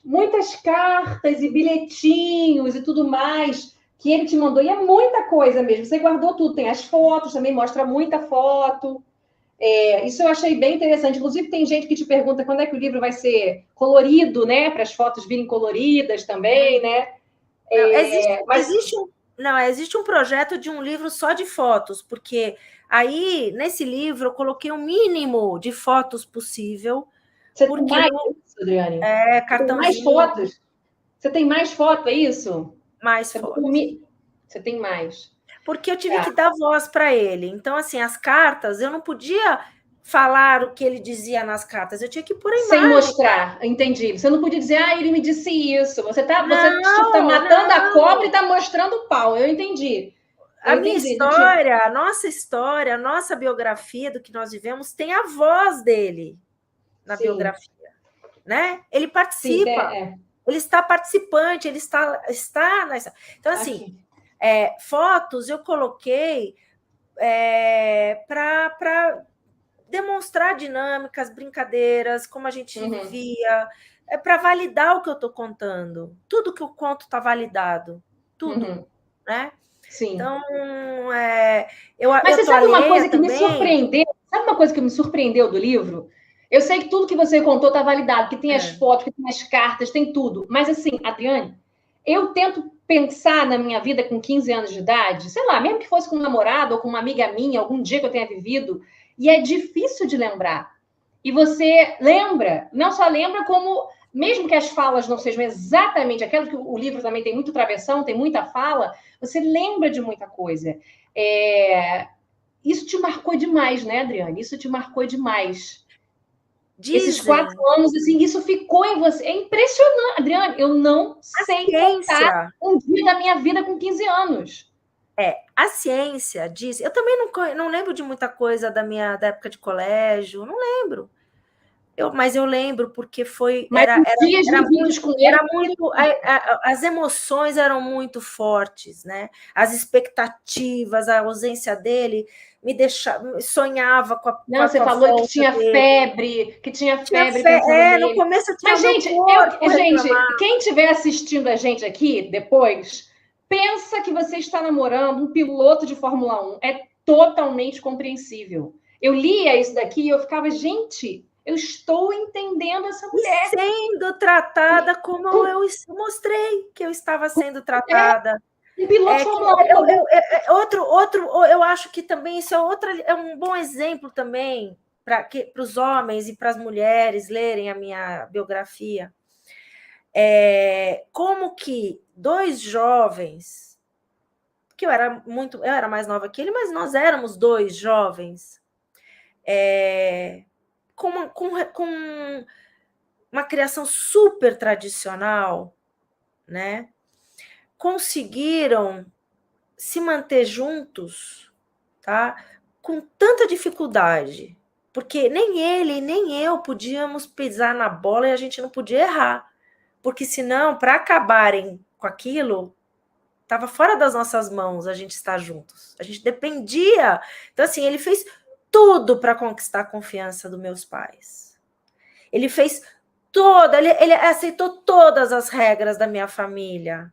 muitas cartas e bilhetinhos e tudo mais que ele te mandou, e é muita coisa mesmo. Você guardou tudo, tem as fotos, também mostra muita foto. Isso eu achei bem interessante. Inclusive, tem gente que te pergunta quando é que o livro vai ser colorido, né? Para as fotos virem coloridas também, né? Existe um projeto de um livro só de fotos, porque aí, nesse livro, eu coloquei o mínimo de fotos possível. Você tem mais isso, Adriane? Cartãozinho. Mais fotos? Você tem mais foto, é isso? Mais fotos. Você tem mais. Porque eu tive que dar voz para ele. Então, assim, as cartas, eu não podia falar o que ele dizia nas cartas, eu tinha que pôr a imagem. Sem mostrar, entendi. Você não podia dizer, ele me disse isso. Você tá matando a cobra e tá mostrando o pau. Eu entendi. Minha história, a nossa história, a nossa biografia do que nós vivemos tem a voz dele na biografia, né? Ele participa, ele está participante, ele está nessa. Então, assim, fotos eu coloquei para demonstrar dinâmicas, brincadeiras, como a gente vivia, para validar o que eu estou contando. Tudo que eu conto está validado, tudo, né? Sim. Então, Mas você sabe uma coisa que me surpreendeu? Sabe uma coisa que me surpreendeu do livro? Eu sei que tudo que você contou está validado, que tem as fotos, que tem as cartas, tem tudo. Mas assim, Adriane, eu tento pensar na minha vida com 15 anos de idade, sei lá, mesmo que fosse com um namorado ou com uma amiga minha, algum dia que eu tenha vivido, e é difícil de lembrar. E você lembra, não só lembra, como, mesmo que as falas não sejam exatamente aquelas, que o livro também tem muito travessão, tem muita fala, você lembra de muita coisa. Isso te marcou demais, né, Adriane? Isso te marcou demais. Esses 4 anos, assim, isso ficou em você. É impressionante, Adriane. Eu não sei contar um dia da minha vida com 15 anos. A ciência diz... Eu também não lembro de muita coisa da época de colégio, não lembro. Mas eu lembro porque foi... Era muito... As emoções eram muito fortes, né? As expectativas, a ausência dele me deixava... Sonhava com a você falou que tinha febre, no começo eu tinha. Mas, gente, quem estiver assistindo a gente aqui depois, pensa que você está namorando um piloto de Fórmula 1. É totalmente compreensível. Eu lia isso daqui e eu ficava, gente, eu estou entendendo essa mulher. Sendo tratada como eu mostrei que eu estava sendo tratada. Um piloto de Fórmula 1. Eu acho que também isso é um bom exemplo também para os homens e para as mulheres lerem a minha biografia. Como que 2 jovens, que eu era mais nova que ele, mas nós éramos 2 jovens, com uma criação super tradicional, né? Conseguiram se manter juntos, tá? Com tanta dificuldade, porque nem ele nem eu podíamos pisar na bola e a gente não podia errar, porque senão, para acabarem com aquilo, estava fora das nossas mãos a gente estar juntos, a gente dependia. Então, assim, ele fez tudo para conquistar a confiança dos meus pais. Ele fez ele aceitou todas as regras da minha família.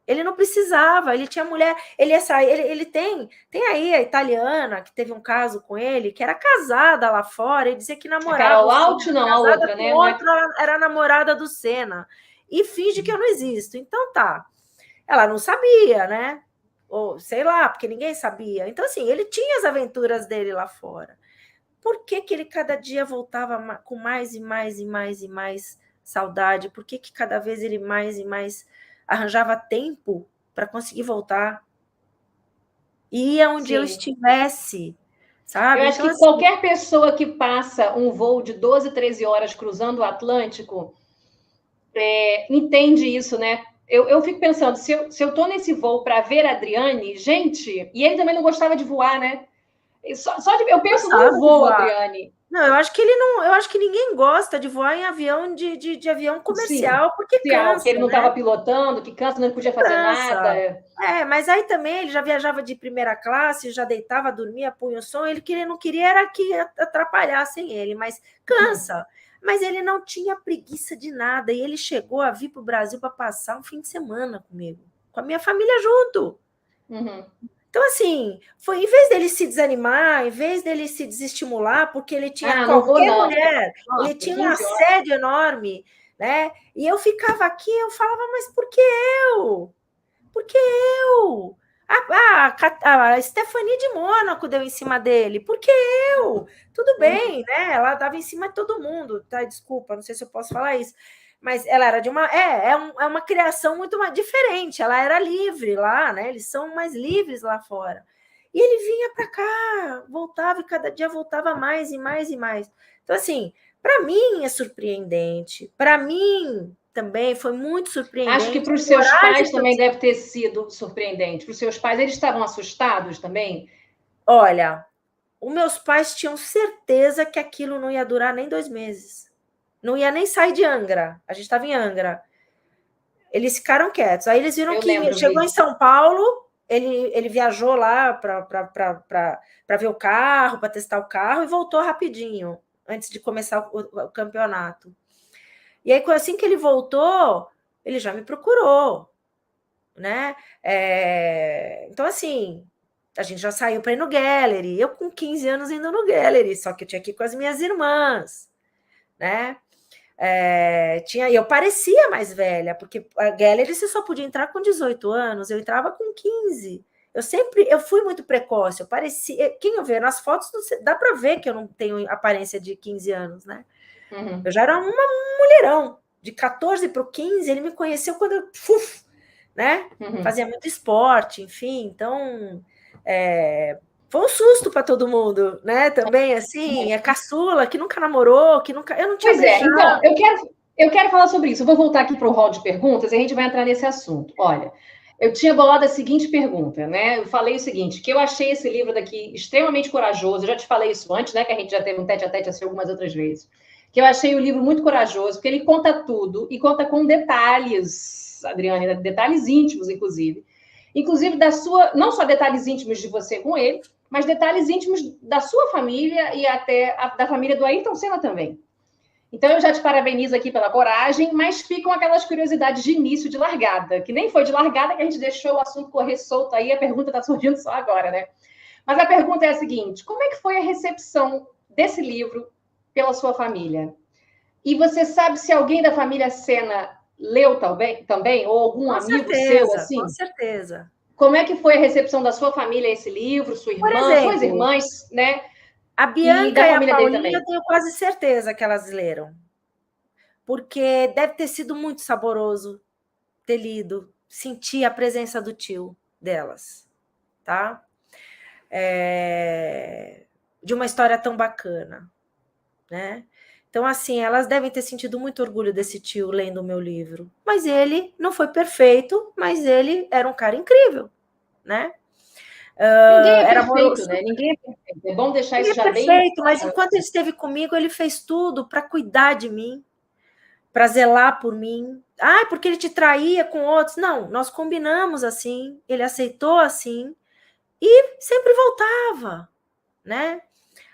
Ele não precisava, ele tinha mulher, ele ia sair, ele tem aí a italiana, que teve um caso com ele, que era casada lá fora, e dizia que namorava. A Carol Alt, não, a outra, né? Era namorada do Senna. E finge que eu não existo. Então tá. Ela não sabia, né? Ou sei lá, porque ninguém sabia. Então, assim, ele tinha as aventuras dele lá fora. Por que ele cada dia voltava com mais e mais e mais e mais saudade? Por que cada vez ele mais e mais arranjava tempo para conseguir voltar? E ia onde eu estivesse, sabe? Eu acho que qualquer pessoa que passa um voo de 12, 13 horas cruzando o Atlântico entende isso, né? Eu fico pensando, se eu tô nesse voo para ver a Adriane, gente, e ele também não gostava de voar, né? Eu penso no voo, Adriane. Não, eu acho que ele não. Eu acho que ninguém gosta de voar em avião de avião comercial, Sim, porque cansa. que ele não né? estava pilotando, que cansa, não podia fazer nada. Mas aí também ele já viajava de primeira classe, já deitava, dormia, punha o som. Ele não queria era que atrapalhassem ele, mas cansa. Mas ele não tinha preguiça de nada. E ele chegou a vir para o Brasil para passar um fim de semana comigo, com a minha família junto. Então, assim, foi em vez dele se desanimar, em vez dele se desestimular, porque ele tinha qualquer mulher, nossa, ele tinha um assédio enorme, né? E eu ficava aqui, eu falava, mas por que eu? Por que eu? A Stephanie de Mônaco deu em cima dele. Por que eu? Tudo bem, né? Ela dava em cima de todo mundo, tá? Desculpa, não sei se eu posso falar isso. Mas ela era de uma. É uma criação muito mais diferente. Ela era livre lá, né? Eles são mais livres lá fora. E ele vinha para cá, voltava, e cada dia voltava mais e mais e mais. Então, assim, para mim é surpreendente. Para mim também foi muito surpreendente. Acho que para os seus pais também deve ter sido surpreendente. Para os seus pais, eles estavam assustados também? Olha, os meus pais tinham certeza que aquilo não ia durar nem 2 meses. Não ia nem sair de Angra. A gente estava em Angra. Eles ficaram quietos. Aí eles viram que chegou em São Paulo, ele viajou lá para ver o carro, para testar o carro, e voltou rapidinho, antes de começar o campeonato. E aí, assim que ele voltou, ele já me procurou, né? Então, assim, a gente já saiu para ir no Gallery. Eu, com 15 anos, indo no Gallery, só que eu tinha que ir com as minhas irmãs, né? Eu parecia mais velha, porque a Gallery você só podia entrar com 18 anos, eu entrava com 15. Eu fui muito precoce, eu parecia. Quem eu vê nas fotos, dá para ver que eu não tenho aparência de 15 anos, né? Eu já era uma mulherão. De 14 para o 15, ele me conheceu quando eu né? Fazia muito esporte, enfim. Então, foi um susto para todo mundo, né? Também, assim, a caçula que nunca namorou, eu não tinha beijado. Então, eu quero falar sobre isso. Eu vou voltar aqui para o hall de perguntas e a gente vai entrar nesse assunto. Olha, eu tinha bolado a seguinte pergunta, né? Eu falei o seguinte, que eu achei esse livro daqui extremamente corajoso. Eu já te falei isso antes, né? Que a gente já teve um tete-a-tete assim algumas outras vezes. Que eu achei o livro muito corajoso, porque ele conta tudo e conta com detalhes, Adriane, detalhes íntimos, inclusive. Inclusive não só detalhes íntimos de você com ele, mas detalhes íntimos da sua família e até da família do Ayrton Senna também. Então, eu já te parabenizo aqui pela coragem, mas ficam aquelas curiosidades de início, de largada, que nem foi de largada que a gente deixou o assunto correr solto aí, a pergunta está surgindo só agora, né? Mas a pergunta é a seguinte, como é que foi a recepção desse livro pela sua família? E você sabe se alguém da família Senna leu também ou algum amigo seu, assim? Com certeza. Como é que foi a recepção da sua família a esse livro, sua irmã, suas irmãs, né? A Bianca e a Paulinha, eu tenho quase certeza que elas leram. Porque deve ter sido muito saboroso ter lido, sentir a presença do tio delas, tá? De uma história tão bacana, né? Então, assim, elas devem ter sentido muito orgulho desse tio lendo o meu livro. Mas ele não foi perfeito, mas ele era um cara incrível, né? Ninguém é perfeito, né? Ninguém é perfeito. É bom deixar isso já bem... perfeito, mas enquanto ele esteve comigo, ele fez tudo para cuidar de mim, para zelar por mim. Porque ele te traía com outros. Não, nós combinamos assim, ele aceitou assim e sempre voltava, né?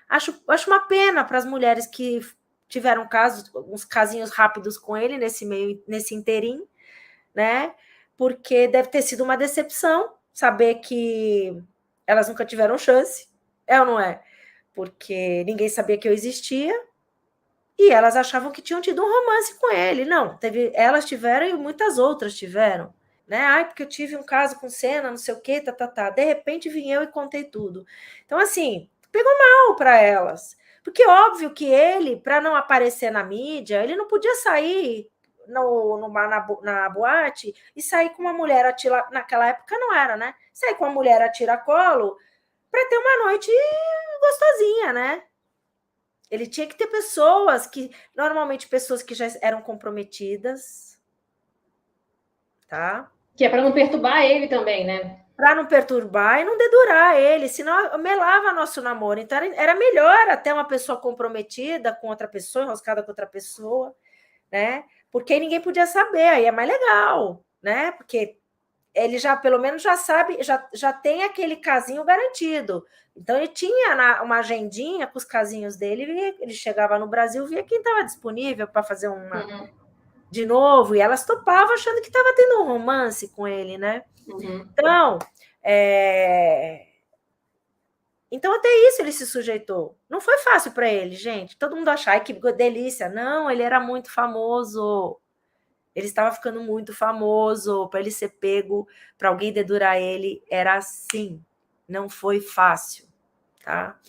Acho uma pena para as mulheres que tiveram uns casinhos rápidos com ele nesse interim, né? Porque deve ter sido uma decepção saber que elas nunca tiveram chance, ou não é? Porque ninguém sabia que eu existia e elas achavam que tinham tido um romance com ele. Não, elas tiveram e muitas outras tiveram, né? Porque eu tive um caso com Senna, não sei o quê, tá. De repente vim eu e contei tudo. Então, assim, pegou mal para elas. Porque óbvio que ele, para não aparecer na mídia, ele não podia sair na boate e sair com uma mulher naquela época não era, né? Sair com uma mulher a tiracolo para ter uma noite gostosinha, né? Ele tinha que ter normalmente pessoas que já eram comprometidas, tá? Que é para não perturbar ele também, né? Para não perturbar e não dedurar ele, senão melava nosso namoro. Então era melhor até uma pessoa comprometida com outra pessoa, enroscada com outra pessoa, né? Porque ninguém podia saber, aí é mais legal, né? Porque ele já, pelo menos, já sabe, já tem aquele casinho garantido. Então, ele tinha uma agendinha com os casinhos dele, ele chegava no Brasil, via quem estava disponível para fazer uma de novo, e elas topavam achando que estava tendo um romance com ele, né? Então, então, até isso ele se sujeitou. Não foi fácil para ele, gente. Todo mundo achava que delícia. Não, ele era muito famoso. Ele estava ficando muito famoso. Para ele ser pego, para alguém dedurar ele, era assim. Não foi fácil, tá?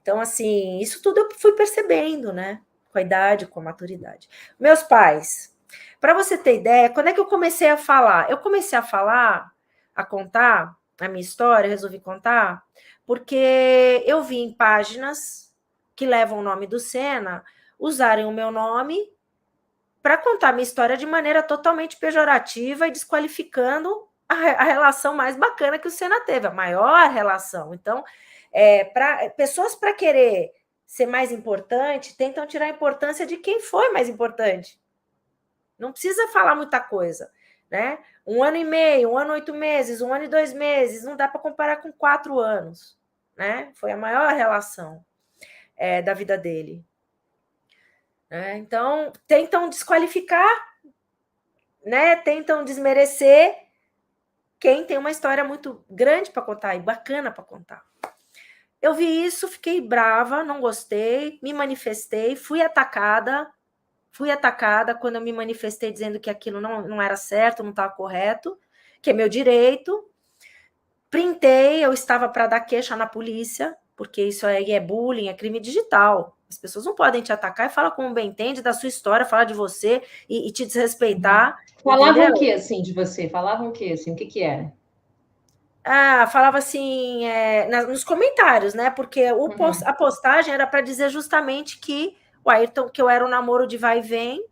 Então, assim, isso tudo eu fui percebendo, né? Com a idade, com a maturidade. Meus pais, para você ter ideia, quando é que eu comecei a falar? Eu comecei a falar, a contar a minha história, resolvi contar, porque eu vi em páginas que levam o nome do Senna usarem o meu nome para contar minha história de maneira totalmente pejorativa e desqualificando a relação mais bacana que o Senna teve, a maior relação. Então, pessoas para querer ser mais importante tentam tirar a importância de quem foi mais importante. Não precisa falar muita coisa, né? 1 ano e meio, 1 ano e 8 meses, 1 ano e 2 meses, não dá para comparar com 4 anos, né? Foi a maior relação da vida dele. Então, tentam desqualificar, né? Tentam desmerecer quem tem uma história muito grande para contar e bacana para contar. Eu vi isso, fiquei brava, não gostei, me manifestei, fui atacada quando eu me manifestei dizendo que aquilo não era certo, não estava correto, que é meu direito. Printei, eu estava para dar queixa na polícia, porque isso aí é bullying, é crime digital. As pessoas não podem te atacar e falar como bem entende da sua história, falar de você e te desrespeitar. Falavam o que, assim, de você? Falavam o que, assim? O que era? Falava assim, nos comentários, né? Porque a postagem era para dizer justamente que o Ayrton, que eu era um namoro de vai e vem,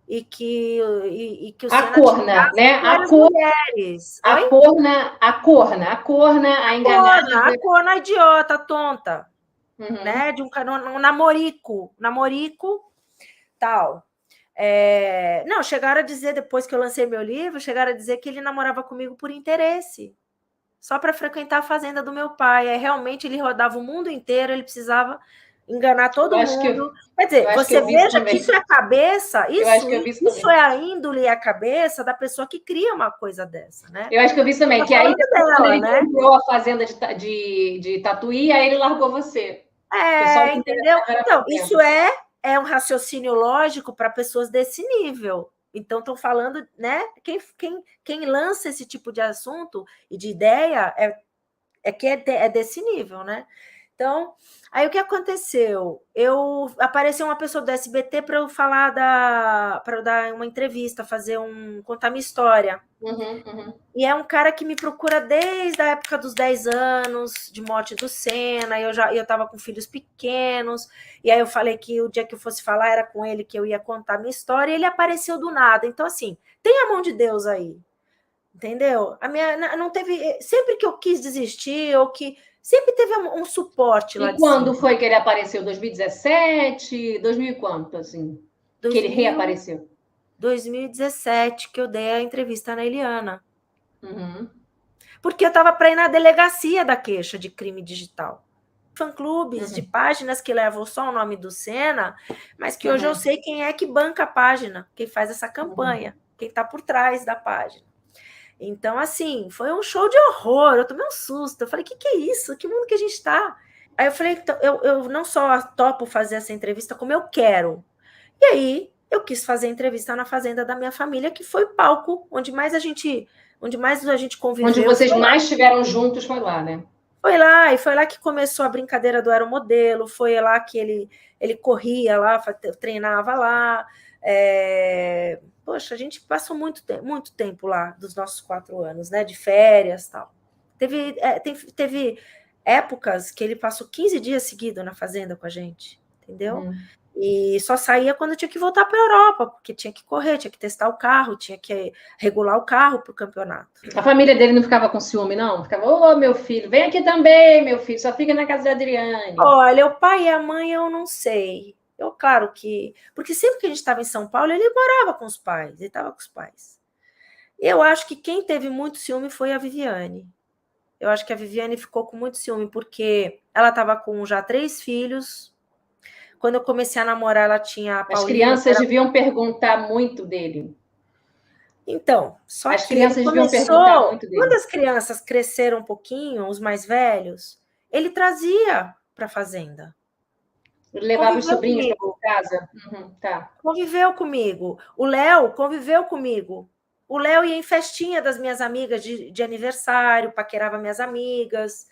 e que o a corna, né? A mulheres. A corna, a enganada. A corna, a idiota, a tonta. Né? De um namorico, tal. Não, chegaram a dizer, depois que eu lancei meu livro, chegaram a dizer que ele namorava comigo por interesse, só para frequentar a fazenda do meu pai. Realmente ele rodava o mundo inteiro, ele precisava enganar todo mundo. Quer dizer, você veja que isso é a cabeça, isso é a índole e a cabeça da pessoa que cria uma coisa dessa, né? Eu acho que eu vi isso também, que aí quando ele comprou a fazenda de Tatuí, aí ele largou você. Entendeu? Então, isso é um raciocínio lógico para pessoas desse nível. Então, estão falando, né? Quem lança esse tipo de assunto e de ideia é desse nível, né? Então, aí o que aconteceu? Apareceu uma pessoa do SBT para eu falar para eu dar uma entrevista, contar minha história. E é um cara que me procura desde a época dos 10 anos, de morte do Senna, eu estava com filhos pequenos, e aí eu falei que o dia que eu fosse falar era com ele que eu ia contar minha história, e ele apareceu do nada. Então, assim, tem a mão de Deus aí, entendeu? Não teve, sempre que eu quis desistir, ou que sempre teve um suporte lá de cima. E quando foi que ele apareceu? 2017? 2000 e quanto, assim? Que ele reapareceu? 2017, que eu dei a entrevista na Eliana. Porque eu estava para ir na delegacia da queixa de crime digital. Fã-clubes de páginas que levam só o nome do Senna, mas que hoje eu sei quem é que banca a página, quem faz essa campanha, quem está por trás da página. Então, assim, foi um show de horror, eu tomei um susto, eu falei, que é isso? Que mundo que a gente está? Aí eu falei, eu não só topo fazer essa entrevista, como eu quero. E aí, eu quis fazer a entrevista na fazenda da minha família, que foi o palco onde mais a gente conviveu. Onde vocês mais estiveram juntos foi lá, né? Foi lá que começou a brincadeira do aeromodelo, foi lá que ele corria lá, treinava lá. Poxa, a gente passou muito tempo lá, dos nossos 4 anos, né? De férias e tal. Teve épocas que ele passou 15 dias seguidos na fazenda com a gente, entendeu? E só saía quando tinha que voltar para a Europa, porque tinha que correr, tinha que testar o carro, tinha que regular o carro para o campeonato. A família dele não ficava com ciúme, não? Ficava, ô, meu filho, vem aqui também, meu filho, só fica na casa da Adriane. Olha, o pai e a mãe eu não sei. Eu, claro que... Porque sempre que a gente estava em São Paulo, ele morava com os pais, ele estava com os pais. Eu acho que quem teve muito ciúme foi a Viviane. Eu acho que a Viviane ficou com muito ciúme, porque ela estava com já 3 filhos. Quando eu comecei a namorar, ela tinha a Paulina. As crianças deviam perguntar muito dele. Então, só as que ele começou... Quando as crianças cresceram um pouquinho, os mais velhos, ele trazia para a fazenda. Ele levava os sobrinhos para casa? Tá. Conviveu comigo. O Léo conviveu comigo. O Léo ia em festinha das minhas amigas de aniversário, paquerava minhas amigas,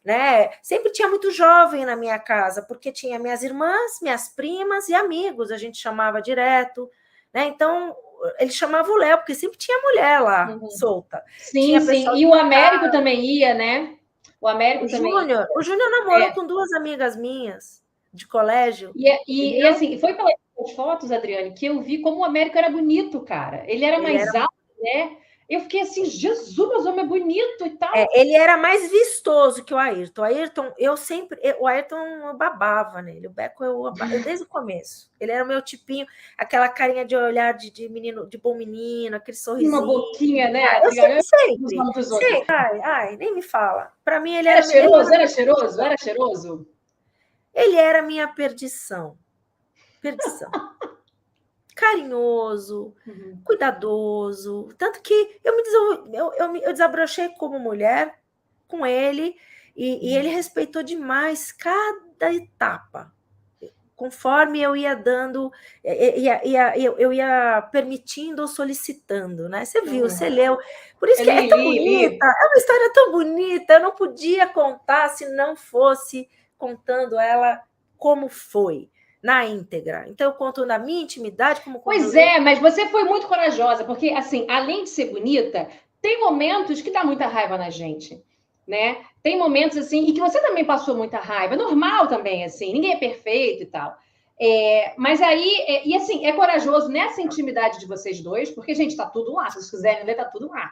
né? Sempre tinha muito jovem na minha casa, porque tinha minhas irmãs, minhas primas e amigos, a gente chamava direto, né? Então, ele chamava o Léo, porque sempre tinha mulher lá, solta. Sim, sim. E o Américo também ia, né? O Américo também ia. O Júnior namorou com 2 amigas minhas de colégio. E assim, foi pelas fotos, Adriane, que eu vi como o Américo era bonito, cara. Ele era mais alto, né? Eu fiquei assim, Jesus, mas o homem é bonito e tal. Ele era mais vistoso que o Ayrton. O Ayrton eu babava nele. O Beco eu desde o começo. Ele era o meu tipinho, aquela carinha de olhar de menino, de bom menino, aquele sorrisinho. Uma boquinha, né? Eu sempre. Ai, nem me fala. Para mim ele era cheiroso, era cheiroso, era cheiroso. Ele era minha perdição. Carinhoso, cuidadoso, tanto que eu desabrochei como mulher com ele, e ele respeitou demais cada etapa. Conforme eu ia dando, eu ia permitindo ou solicitando, né? Você viu, você leu. Por isso que é tão bonita, é uma história tão bonita, eu não podia contar se não fosse contando ela como foi. Na íntegra. Então, eu conto na minha intimidade como... Pois é, mas você foi muito corajosa, porque, assim, além de ser bonita, tem momentos que dá muita raiva na gente, né? Tem momentos, assim, e que você também passou muita raiva. Normal também, assim, ninguém é perfeito e tal. Mas aí, e assim, é corajoso nessa intimidade de vocês dois, porque, gente, tá tudo lá. Se vocês quiserem ler, tá tudo lá.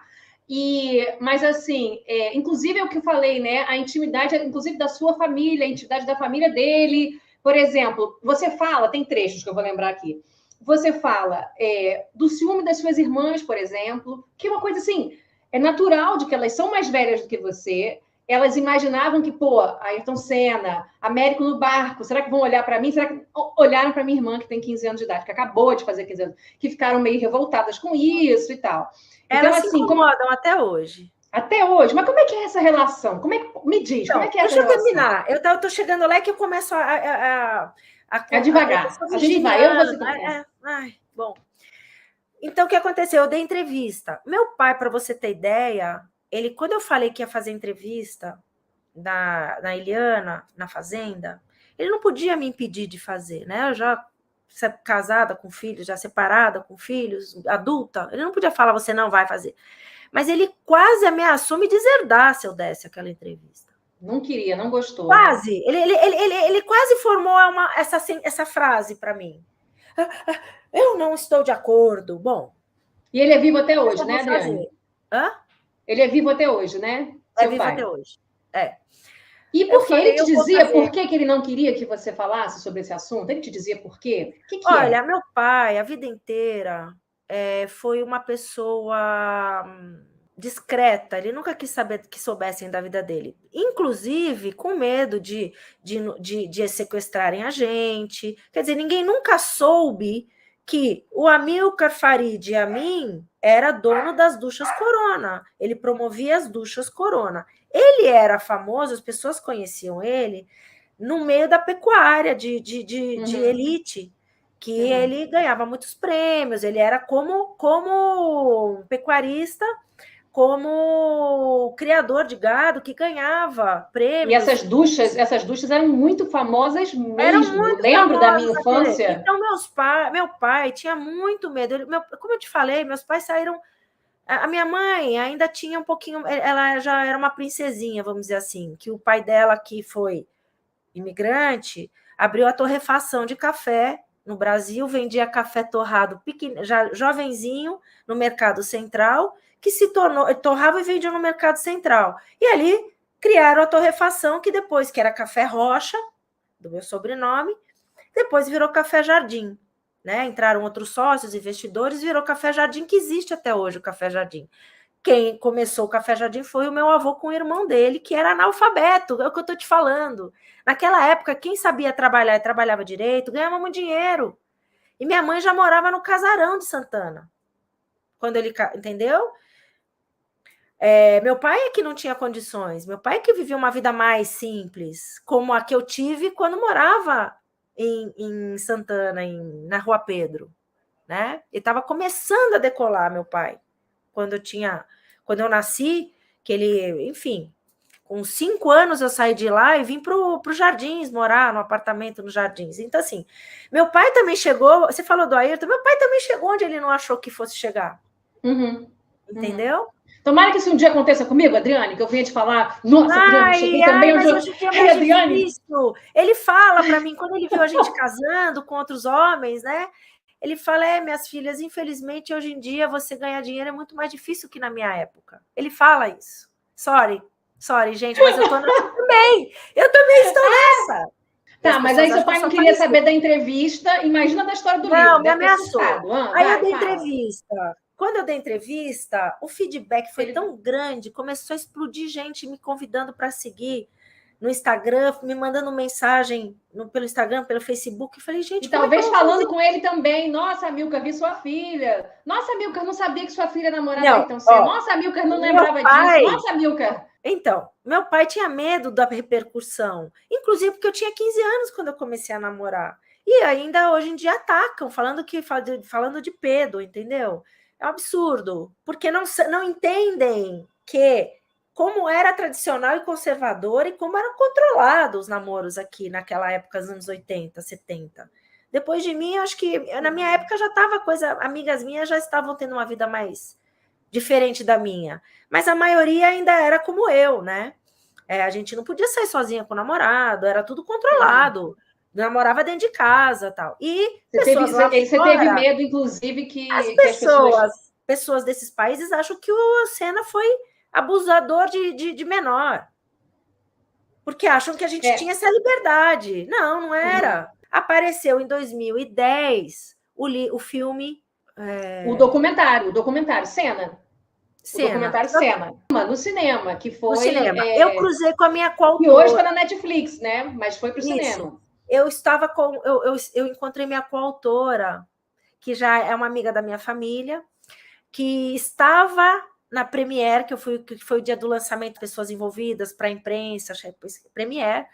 Mas, assim, inclusive é o que eu falei, né? A intimidade, inclusive, da sua família, a intimidade da família dele... Por exemplo, você fala, tem trechos que eu vou lembrar aqui. Você fala do ciúme das suas irmãs, por exemplo, que é uma coisa assim, é natural de que elas são mais velhas do que você. Elas imaginavam que, Ayrton Senna, Américo no barco, será que vão olhar para mim? Será que olharam para minha irmã, que tem 15 anos de idade, que acabou de fazer 15 anos, que ficaram meio revoltadas com isso e tal. Elas se incomodam até hoje. Até hoje. Mas como é que é essa relação? Me diz, como é que é essa relação? Deixa eu terminar. Eu estou chegando lá que eu começo devagar. A gente vai, eu vou se bom. Então, o que aconteceu? Eu dei entrevista. Meu pai, para você ter ideia, quando eu falei que ia fazer entrevista na Eliana, na Fazenda, ele não podia me impedir de fazer, né? Eu já casada com filhos, já separada com filhos, adulta, ele não podia falar, você não vai fazer. Mas ele quase ameaçou me deserdar se eu desse aquela entrevista. Não queria, não gostou. Quase. Né? Ele quase formou essa frase para mim. Eu não estou de acordo. Bom. E ele é vivo até hoje, né, Adriane? Hã? Ele é vivo até hoje, né? É vivo até hoje. E por quê? Ele te dizia por que ele não queria que você falasse sobre esse assunto? Ele te dizia por quê? O que Olha, meu pai, a vida inteira, foi uma pessoa discreta. Ele nunca quis saber que soubessem da vida dele. Inclusive, com medo de sequestrarem a gente. Quer dizer, ninguém nunca soube que o Amilcar Farid Amin era dono das duchas Corona. Ele promovia as duchas Corona. Ele era famoso, as pessoas conheciam ele no meio da pecuária de elite, que ele ganhava muitos prêmios, ele era como pecuarista, como criador de gado, que ganhava prêmios. E essas duchas eram muito famosas mesmo. Eram muito Lembro da minha infância. Então, meu pai tinha muito medo. Como eu te falei, meus pais saíram... A minha mãe ainda tinha um pouquinho... Ela já era uma princesinha, vamos dizer assim, que o pai dela, que foi imigrante, abriu a torrefação de café no Brasil, vendia café torrado já jovenzinho no Mercado Central, que se torrava e vendia no Mercado Central. E ali criaram a torrefação, que depois, que era Café Rocha, do meu sobrenome, depois virou Café Jardim. Né? Entraram outros sócios, investidores, virou Café Jardim, que existe até hoje o Café Jardim. Quem começou o Café Jardim foi o meu avô com o irmão dele, que era analfabeto, é o que eu estou te falando. Naquela época, quem sabia trabalhar e trabalhava direito, ganhava muito dinheiro. E minha mãe já morava no Casarão de Santana. Quando ele, entendeu? Meu pai é que não tinha condições. Meu pai é que vivia uma vida mais simples, como a que eu tive quando morava em Santana, na Rua Pedro. Né? Ele estava começando a decolar, meu pai. Quando eu nasci, que ele, enfim, com 5 anos eu saí de lá e vim para os Jardins, morar no apartamento nos Jardins. Então, assim, meu pai também chegou, você falou do Ayrton, meu pai também chegou onde ele não achou que fosse chegar. Entendeu? Tomara que isso um dia aconteça comigo, Adriane, que eu venha te falar, nossa, Adriane, cheguei também onde hoje em dia é mais difícil. Ele fala para mim, quando ele viu a gente casando com outros homens, né? Ele fala, minhas filhas, infelizmente, hoje em dia, você ganhar dinheiro é muito mais difícil que na minha época. Ele fala isso. Sorry, gente, mas eu tô também. Eu também estou nessa. Tá, mas aí seu pai não queria saber da entrevista. Imagina da história do livro. Não, me ameaçou. Aí eu dei entrevista. Quando eu dei entrevista, o feedback foi tão grande, começou a explodir gente me convidando para seguir no Instagram, me mandando mensagem pelo Instagram, pelo Facebook. Eu falei, gente, e talvez falando com ele também. Nossa, Amilcar, vi sua filha. Nossa, Amilcar, não sabia que sua filha namorava Ayrton Senna. Nossa, Amilcar, não lembrava disso. Nossa, Amilcar. Então, meu pai tinha medo da repercussão. Inclusive porque eu tinha 15 anos quando eu comecei a namorar. E ainda hoje em dia atacam, falando de pedo, entendeu? É um absurdo. Porque não entendem que como era tradicional e conservador e como eram controlados os namoros aqui naquela época, nos anos 80, 70. Depois de mim, acho que na minha época já estava amigas minhas já estavam tendo uma vida mais diferente da minha. Mas a maioria ainda era como eu, né? A gente não podia sair sozinha com o namorado, era tudo controlado. Namorava dentro de casa e tal. E você teve medo, inclusive, que as pessoas desses países acham que o Senna foi abusador de menor. Porque acham que a gente tinha essa liberdade. Não era. Apareceu em 2010 o filme... O documentário, Senna. O documentário Senna. No cinema, que foi... No cinema. Eu cruzei com a minha coautora. E hoje está na Netflix, né? Mas foi para o cinema. Eu encontrei minha coautora, que já é uma amiga da minha família, que estava na Premiere, que foi o dia do lançamento, pessoas envolvidas para a imprensa, Premiere,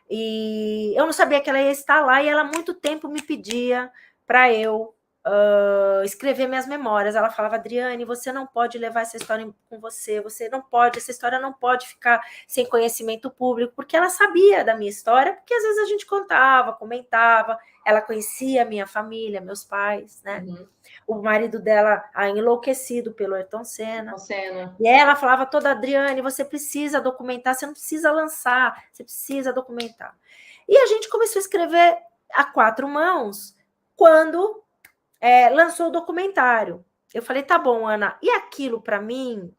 e eu não sabia que ela ia estar lá, e ela há muito tempo me pedia para eu escrever minhas memórias. Ela falava, Adriane, você não pode levar essa história com você não pode, essa história não pode ficar sem conhecimento público, porque ela sabia da minha história, porque às vezes a gente comentava, ela conhecia a minha família, meus pais, né? O marido dela enlouquecido pelo Ayrton Senna. E ela falava toda, Adriane, você precisa documentar, você não precisa lançar, você precisa documentar. E a gente começou a escrever a 4 mãos quando lançou o documentário. Eu falei, tá bom, Ana. E aquilo, para mim,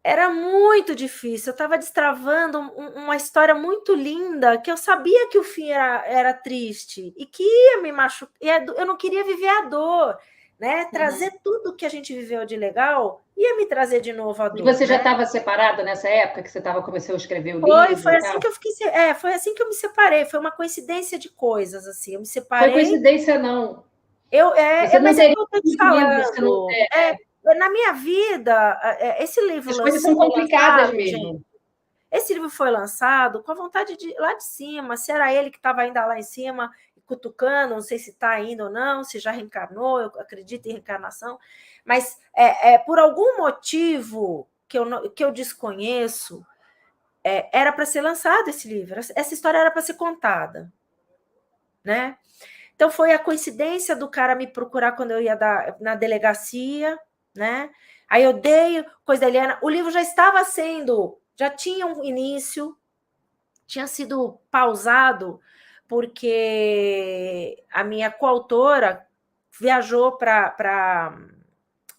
era muito difícil. Eu estava destravando uma história muito linda, que eu sabia que o fim era triste e que ia me machucar. Eu não queria viver a dor, né? Trazer tudo que a gente viveu de legal ia me trazer de novo a dor. E você já estava separada nessa época que você começou a escrever o livro? Foi assim que eu fiquei. Foi assim que eu me separei. Foi uma coincidência de coisas, assim. Eu me separei. Foi coincidência, não. Mas é o que eu estou te falando. Na minha vida, esse livro... As coisas são complicadas mesmo. Gente, esse livro foi lançado com a vontade lá de cima. Se era ele que estava ainda lá em cima, cutucando, não sei se está ainda ou não, se já reencarnou, eu acredito em reencarnação. Mas por algum motivo que eu desconheço, era para ser lançado esse livro. Essa história era para ser contada, né? Então, foi a coincidência do cara me procurar quando eu ia na delegacia, né? Aí eu dei coisa da Eliana. O livro já tinha um início, tinha sido pausado, porque a minha coautora viajou para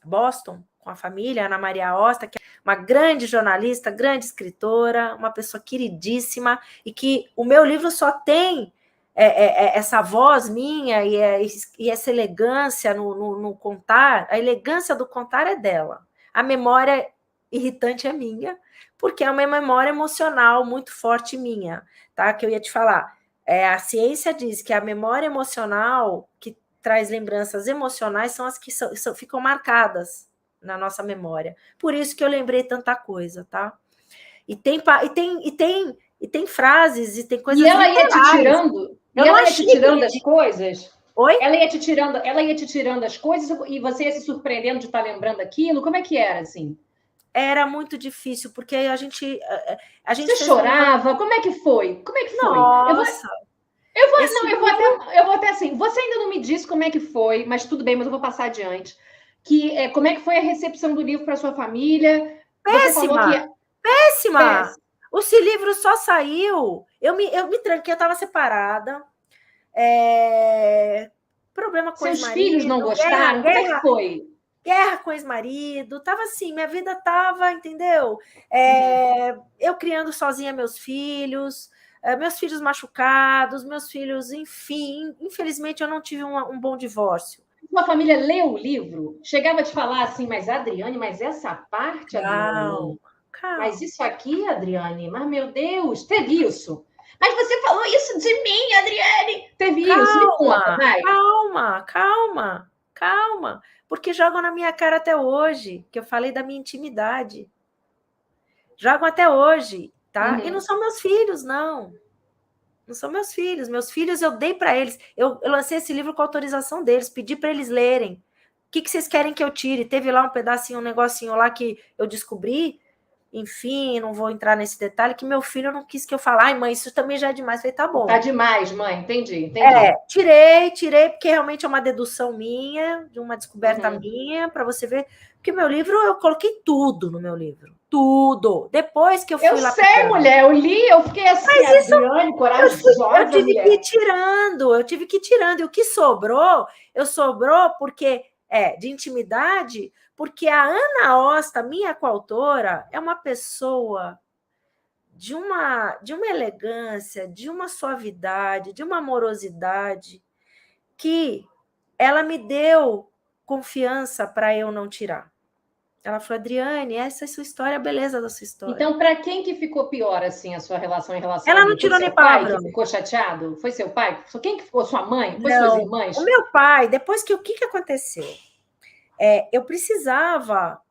Boston com a família, Ana Maria Osta, que é uma grande jornalista, grande escritora, uma pessoa queridíssima, e que o meu livro só tem essa voz minha e essa elegância no contar. A elegância do contar é dela. A memória irritante é minha, porque é uma memória emocional muito forte minha, tá? Que eu ia te falar. A ciência diz que a memória emocional que traz lembranças emocionais são as que ficam marcadas na nossa memória. Por isso que eu lembrei tanta coisa, tá? E tem frases e tem coisas. E ela ia te tirando? E ela ia te tirando as coisas? Oi? Ela ia te tirando as coisas e você ia se surpreendendo de estar lembrando aquilo? Como é que era, assim? Era muito difícil, porque a gente você chorava? Como é que foi? Como é que foi? Nossa! Eu vou até assim. Você ainda não me disse como é que foi, mas tudo bem, mas eu vou passar adiante. Como é que foi a recepção do livro para sua família? Péssima! Você falou que... Péssima! Esse livro só saiu. Eu me tranquei, eu estava separada. Problema com seus filhos não gostaram? Como é que foi? Guerra com ex-marido, tava assim, minha vida tava, entendeu? Eu criando sozinha meus filhos machucados, meus filhos, enfim, infelizmente eu não tive um bom divórcio. Sua família leu o livro? Chegava a te falar assim, mas Adriane, mas essa parte, Adriane, mas isso aqui, Adriane, mas meu Deus, teve isso. Mas você falou isso de mim, Adriane. Teve isso, me conta, vai. Calma. Porque jogam na minha cara até hoje, que eu falei da minha intimidade. Jogam até hoje, tá? Uhum. E não são meus filhos, não. Não são meus filhos. Meus filhos eu dei para eles. Eu lancei esse livro com autorização deles, pedi para eles lerem. O que vocês querem que eu tire? Teve lá um pedacinho, um negocinho lá que eu descobri. Enfim, não vou entrar nesse detalhe, que meu filho não quis que eu falasse. Ai, mãe, isso também já é demais. Eu falei, tá bom. Tá demais, mãe, entendi. Tirei, porque realmente é uma dedução minha, de uma descoberta minha, para você ver. Porque meu livro, eu coloquei tudo no meu livro. Tudo. Depois que eu fui lá. Eu sei, mulher, eu li, eu fiquei assim, mas isso, Adriane, corajosa, eu tive que ir tirando. E o que sobrou, sobrou porque de intimidade, porque a Ana Osta, minha coautora, é uma pessoa de uma elegância, de uma suavidade, de uma amorosidade, que ela me deu confiança para eu não tirar. Ela falou, Adriane, essa é a sua história, a beleza da sua história. Então, para quem que ficou pior, assim, a sua relação em relação Ela não tirou nem palavra. Que ficou chateado? Foi seu pai? Quem que ficou? Sua mãe? Foi não, suas irmãs? O meu pai, depois que o que aconteceu? Eu precisava...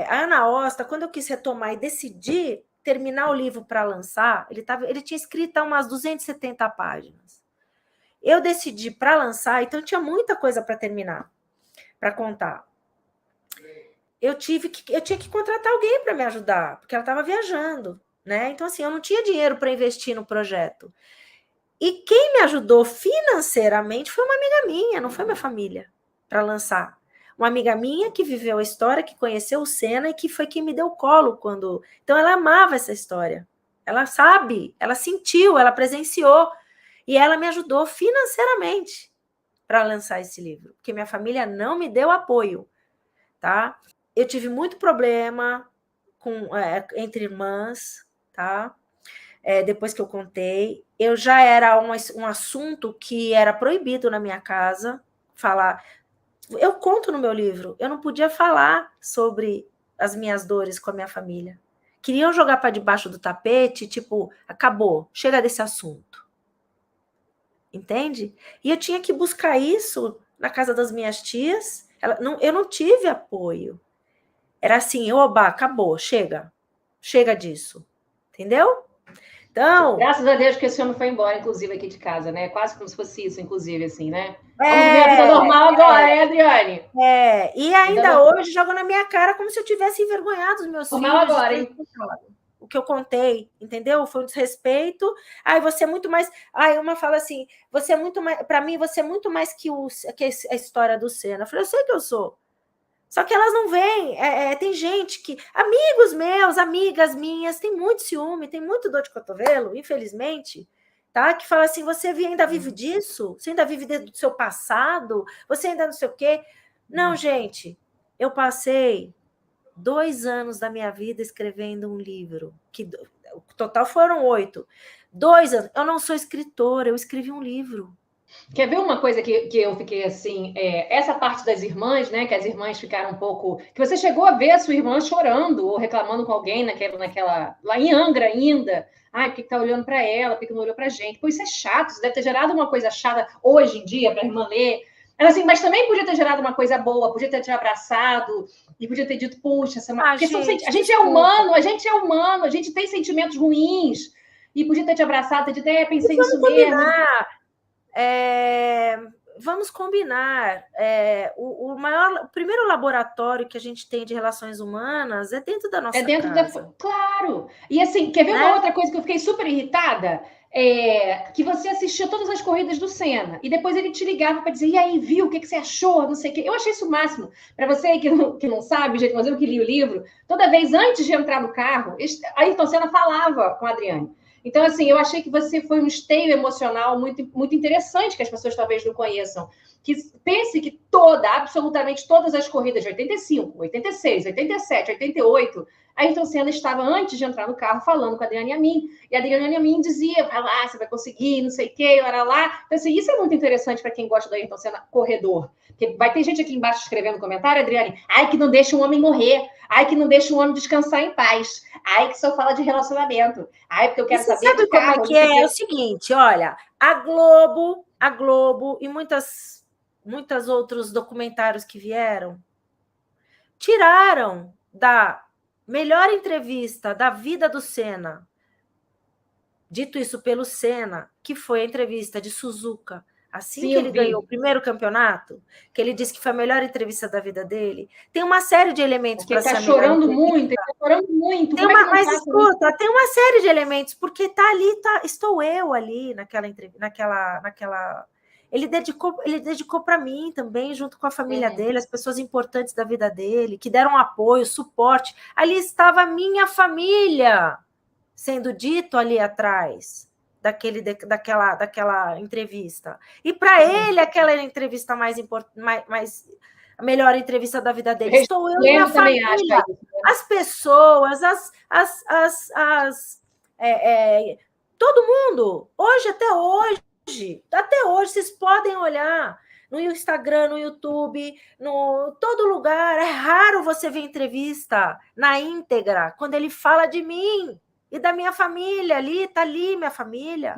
a Ana Osta, quando eu quis retomar e decidir terminar o livro para lançar, ele tinha escrito umas 270 páginas. Eu decidi para lançar, então tinha muita coisa para terminar, para contar. Eu tinha que contratar alguém para me ajudar, porque ela estava viajando, né? Então, assim, eu não tinha dinheiro para investir no projeto. E quem me ajudou financeiramente foi uma amiga minha, não foi minha família, para lançar. Uma amiga minha que viveu a história, que conheceu o Senna e que foi quem me deu o colo quando... Então, ela amava essa história. Ela sabe, ela sentiu, ela presenciou. E ela me ajudou financeiramente para lançar esse livro, porque minha família não me deu apoio, tá? Eu tive muito problema entre irmãs, tá? Depois que eu contei, eu já era um assunto que era proibido na minha casa, falar... Eu conto no meu livro, eu não podia falar sobre as minhas dores com a minha família. Queriam jogar para debaixo do tapete, tipo, acabou, chega desse assunto. Entende? E eu tinha que buscar isso na casa das minhas tias. Eu não tive apoio. Era assim, oba, acabou, chega disso. Entendeu? Então... Graças a Deus que esse homem foi embora, inclusive, aqui de casa, né? Quase como se fosse isso, inclusive, assim, né? Vamos viver a vida normal agora, hein, Adriane? E ainda hoje jogam na minha cara como se eu tivesse envergonhado os meus filhos. Normal agora, hein? O que eu contei, entendeu? Foi um desrespeito. Você é muito mais... uma fala assim, você é muito mais... Para mim, você é muito mais que a história do Senna. Eu falei, eu sei que eu sou. Só que elas não veem. Tem gente que... Amigos meus, amigas minhas, tem muito ciúme, tem muito dor de cotovelo, infelizmente, tá? Que fala assim, você ainda vive disso? Você ainda vive do seu passado? Você ainda não sei o quê? Não, gente, eu passei 2 anos da minha vida escrevendo um livro, que o total foram 8. 2 anos. Eu não sou escritora, eu escrevi um livro. Quer ver uma coisa que eu fiquei assim, essa parte das irmãs, né? Que as irmãs ficaram um pouco. Que você chegou a ver a sua irmã chorando ou reclamando com alguém naquela. Lá em Angra ainda. Ai, por que tá olhando para ela? Por que não olhou pra gente? Pô, isso é chato, isso deve ter gerado uma coisa chata hoje em dia para a irmã ler. Ela assim, mas também podia ter gerado uma coisa boa, podia ter te abraçado e podia ter dito, puxa, porque gente, a gente é humano, a gente é humano, a gente tem sentimentos ruins. E podia ter te abraçado, ter dito, pensei nisso mesmo. Vamos combinar. O primeiro laboratório que a gente tem de relações humanas é dentro da nossa casa. Claro! E assim, quer ver uma outra coisa que eu fiquei super irritada? Que você assistia todas as corridas do Senna e depois ele te ligava para dizer, e aí, viu? O que você achou? Não sei o quê. Eu achei isso o máximo. Para você que não sabe, gente, mas eu que li o livro, toda vez antes de entrar no carro, a Ayrton Senna falava com a Adriane. Então, assim, eu achei que você foi um esteio emocional muito, muito interessante, que as pessoas talvez não conheçam. Que pense que absolutamente todas as corridas de 85, 86, 87, 88, a Ayrton Senna estava, antes de entrar no carro, falando com a Adriane Yamin. E a Adriane Yamin dizia, vai lá, você vai conseguir, não sei o quê, lá. Então, assim, isso é muito interessante para quem gosta da Ayrton Senna corredor. Porque vai ter gente aqui embaixo escrevendo comentário, Adriane, ai, que não deixa um homem morrer. Ai, que não deixa um homem descansar em paz. Ai, que só fala de relacionamento. Ai, porque eu quero saber sabe como é que é? É o seguinte, olha, a Globo e muitos outros documentários que vieram tiraram da melhor entrevista da vida do Senna, dito isso pelo Senna, que foi a entrevista de Suzuka, assim que ele ganhou o primeiro campeonato, que ele disse que foi a melhor entrevista da vida dele. Tem uma série de elementos para ser a melhor entrevista. Ele está chorando muito. Mas escuta, tem uma série de elementos, porque estou eu ali naquela. Ele dedicou para mim também, junto com a família dele, as pessoas importantes da vida dele, que deram apoio, suporte. Ali estava a minha família sendo dito ali atrás daquela entrevista. E para ele, aquela entrevista mais importante, a melhor entrevista da vida dele. Estou eu e minha família. As pessoas, todo mundo, até hoje, vocês podem olhar no Instagram, no YouTube, todo lugar. É raro você ver entrevista na íntegra, quando ele fala de mim e da minha família. Está ali minha família.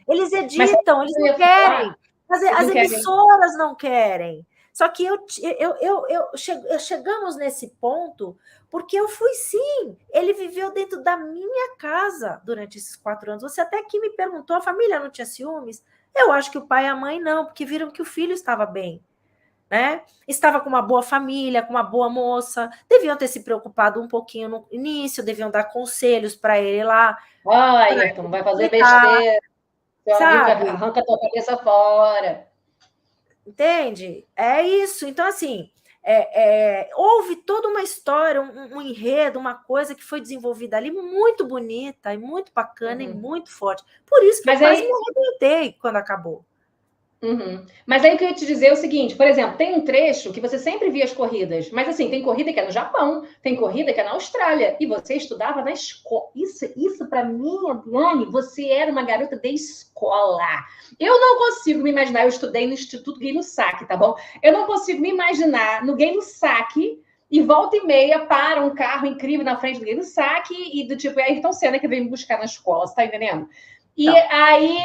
Eles editam, eles não querem. As emissoras não querem. Só que chegamos nesse ponto porque eu fui, sim. Ele viveu dentro da minha casa durante esses 4 anos. Você até aqui me perguntou, a família não tinha ciúmes? Eu acho que o pai e a mãe não, porque viram que o filho estava bem, né? Estava com uma boa família, com uma boa moça. Deviam ter se preocupado um pouquinho no início, deviam dar conselhos para ele lá. Ayrton, não vai fazer besteira. Seu amigo arranca a tua cabeça fora. Entende? É isso. Então, assim, houve toda uma história, um enredo, uma coisa que foi desenvolvida ali muito bonita e muito bacana e muito forte. Por isso que eu quase me arrebentei quando acabou. Mas aí o que eu ia te dizer é o seguinte, por exemplo, tem um trecho que você sempre via as corridas, mas assim, tem corrida que é no Japão, tem corrida que é na Austrália, e você estudava na escola. Isso para mim, Adriane, você era uma garota de escola. Eu não consigo me imaginar, eu estudei no Instituto Gay-Lussac, tá bom? Eu não consigo me imaginar no Gay-Lussac e volta e meia para um carro incrível na frente do Gay-Lussac e do tipo, é Ayrton Senna que vem me buscar na escola, você tá entendendo? E aí,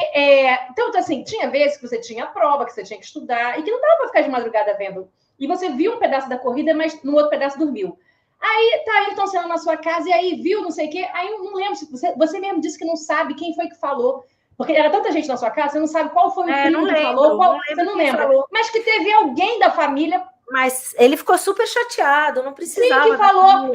então, assim, tinha vezes que você tinha prova, que você tinha que estudar, e que não dava para ficar de madrugada vendo. E você viu um pedaço da corrida, mas no outro pedaço dormiu. Aí tá Ayrton Senna na sua casa, e aí viu não sei o quê. Aí eu não lembro, você mesmo disse que não sabe quem foi que falou. Porque era tanta gente na sua casa, você não sabe qual foi o primo que falou, você não lembra. Mas que teve alguém da família. Mas ele ficou super chateado, não precisava. Sim, que falou,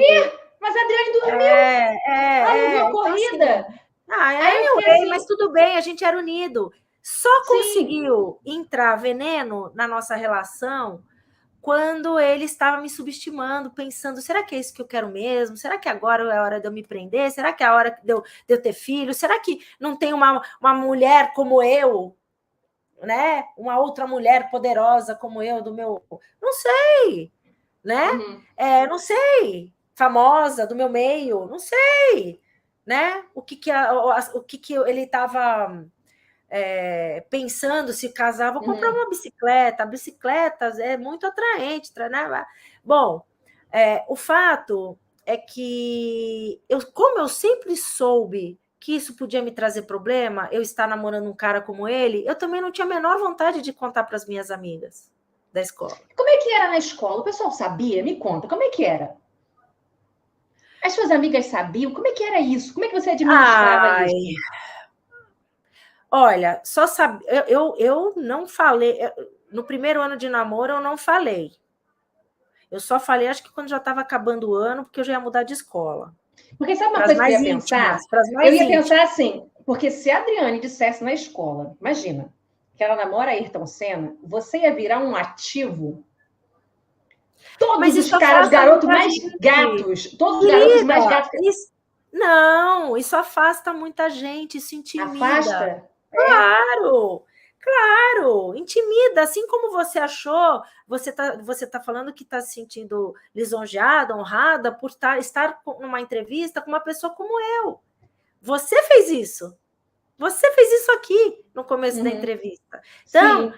mas a Adriane dormiu. Ela não viu a corrida. Anyway, mas tudo bem, a gente era unido. Só conseguiu entrar veneno na nossa relação quando ele estava me subestimando, pensando, será que é isso que eu quero mesmo? Será que agora é a hora de eu me prender? Será que é a hora de eu ter filho? Será que não tem uma mulher como eu, né? Uma outra mulher poderosa como eu, do meu... Não sei, né? Não sei, famosa do meu meio, não sei, né? O que ele estava pensando se casar, vou comprar uma bicicleta. A bicicleta é muito atraente, né? Bom, o fato é que como eu sempre soube que isso podia me trazer problema, eu estar namorando um cara como ele, eu também não tinha a menor vontade de contar para as minhas amigas da escola. Como é que era na escola? O pessoal sabia? Me conta, como é que era? As suas amigas sabiam? Como é que era isso? Como é que você administrava isso? Olha, só sabia. Eu não falei. No primeiro ano de namoro, eu não falei. Eu só falei, acho que quando já estava acabando o ano, porque eu já ia mudar de escola. Porque sabe uma coisa que eu ia pensar? Eu ia pensar assim, porque se a Adriane dissesse na escola, imagina, que ela namora Ayrton Senna, você ia virar um ativo. Todos os caras, garotos mais gatos, todos os garotos mais gatos. Não, isso afasta muita gente, isso intimida. Afasta? Claro, claro, intimida. Assim como você achou, você tá falando que está se sentindo lisonjeada, honrada por estar numa entrevista com uma pessoa como eu. Você fez isso. Você fez isso aqui no começo da entrevista. Então,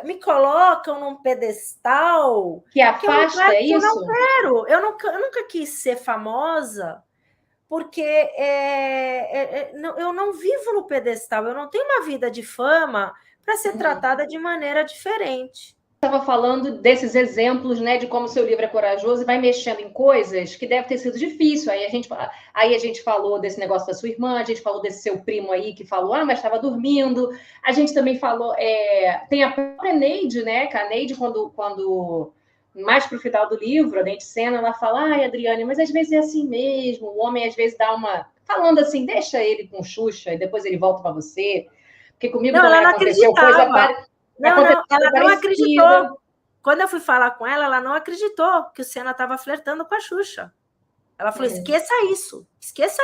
me colocam num pedestal que afasta, é isso? Eu não quero. Eu nunca quis ser famosa, porque eu não vivo no pedestal. Eu não tenho uma vida de fama para ser tratada de maneira diferente. Estava falando desses exemplos, né, de como seu livro é corajoso e vai mexendo em coisas que deve ter sido difícil. Aí a gente falou desse negócio da sua irmã, a gente falou desse seu primo aí que falou, mas estava dormindo. A gente também falou, tem a própria Neide, né, que a Neide, quando mais para o final do livro, a Neide Senna, ela fala, ai, Adriane, mas às vezes é assim mesmo, o homem às vezes dá uma... Falando assim, deixa ele com Xuxa e depois ele volta para você. Porque comigo não, também ela não aconteceu coisa Não, ela não acreditou. Quando eu fui falar com ela, ela não acreditou que o Senna estava flertando com a Xuxa. Ela falou, esqueça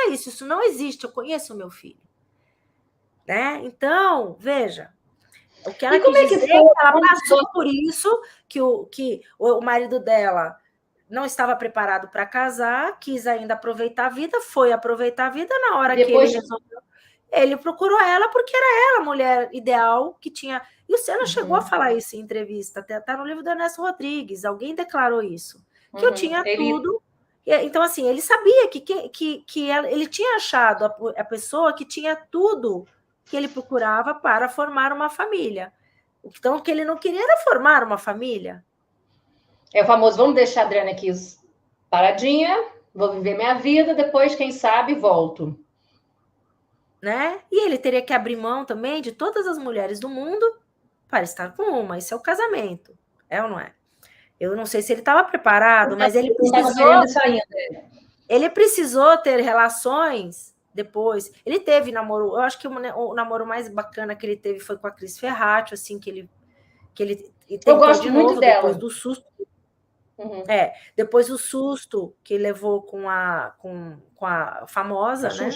isso não existe, eu conheço o meu filho. Né? Então, veja, o que ela quis dizer é que ela passou por isso, que o marido dela não estava preparado para casar, quis ainda aproveitar a vida, foi aproveitar a vida na hora que ele resolveu. Ele procurou ela porque era ela a mulher ideal que tinha... E o Senna chegou a falar isso em entrevista, está no livro do Ernesto Rodrigues, alguém declarou isso, que eu tinha tudo. Então, assim, ele sabia que ele tinha achado a pessoa que tinha tudo que ele procurava para formar uma família. Então, o que ele não queria era formar uma família. É o famoso, vamos deixar a Adriana aqui paradinha, vou viver minha vida, depois, quem sabe, volto. Né? E ele teria que abrir mão também de todas as mulheres do mundo para estar com uma. Isso é o casamento. É ou não é? Eu não sei se ele estava preparado, mas ele precisou ter relações depois. Ele teve namoro, eu acho que o namoro mais bacana que ele teve foi com a Cris Ferrati, assim, que ele eu gosto muito dela. Depois do susto. Depois do susto que levou com a famosa, né?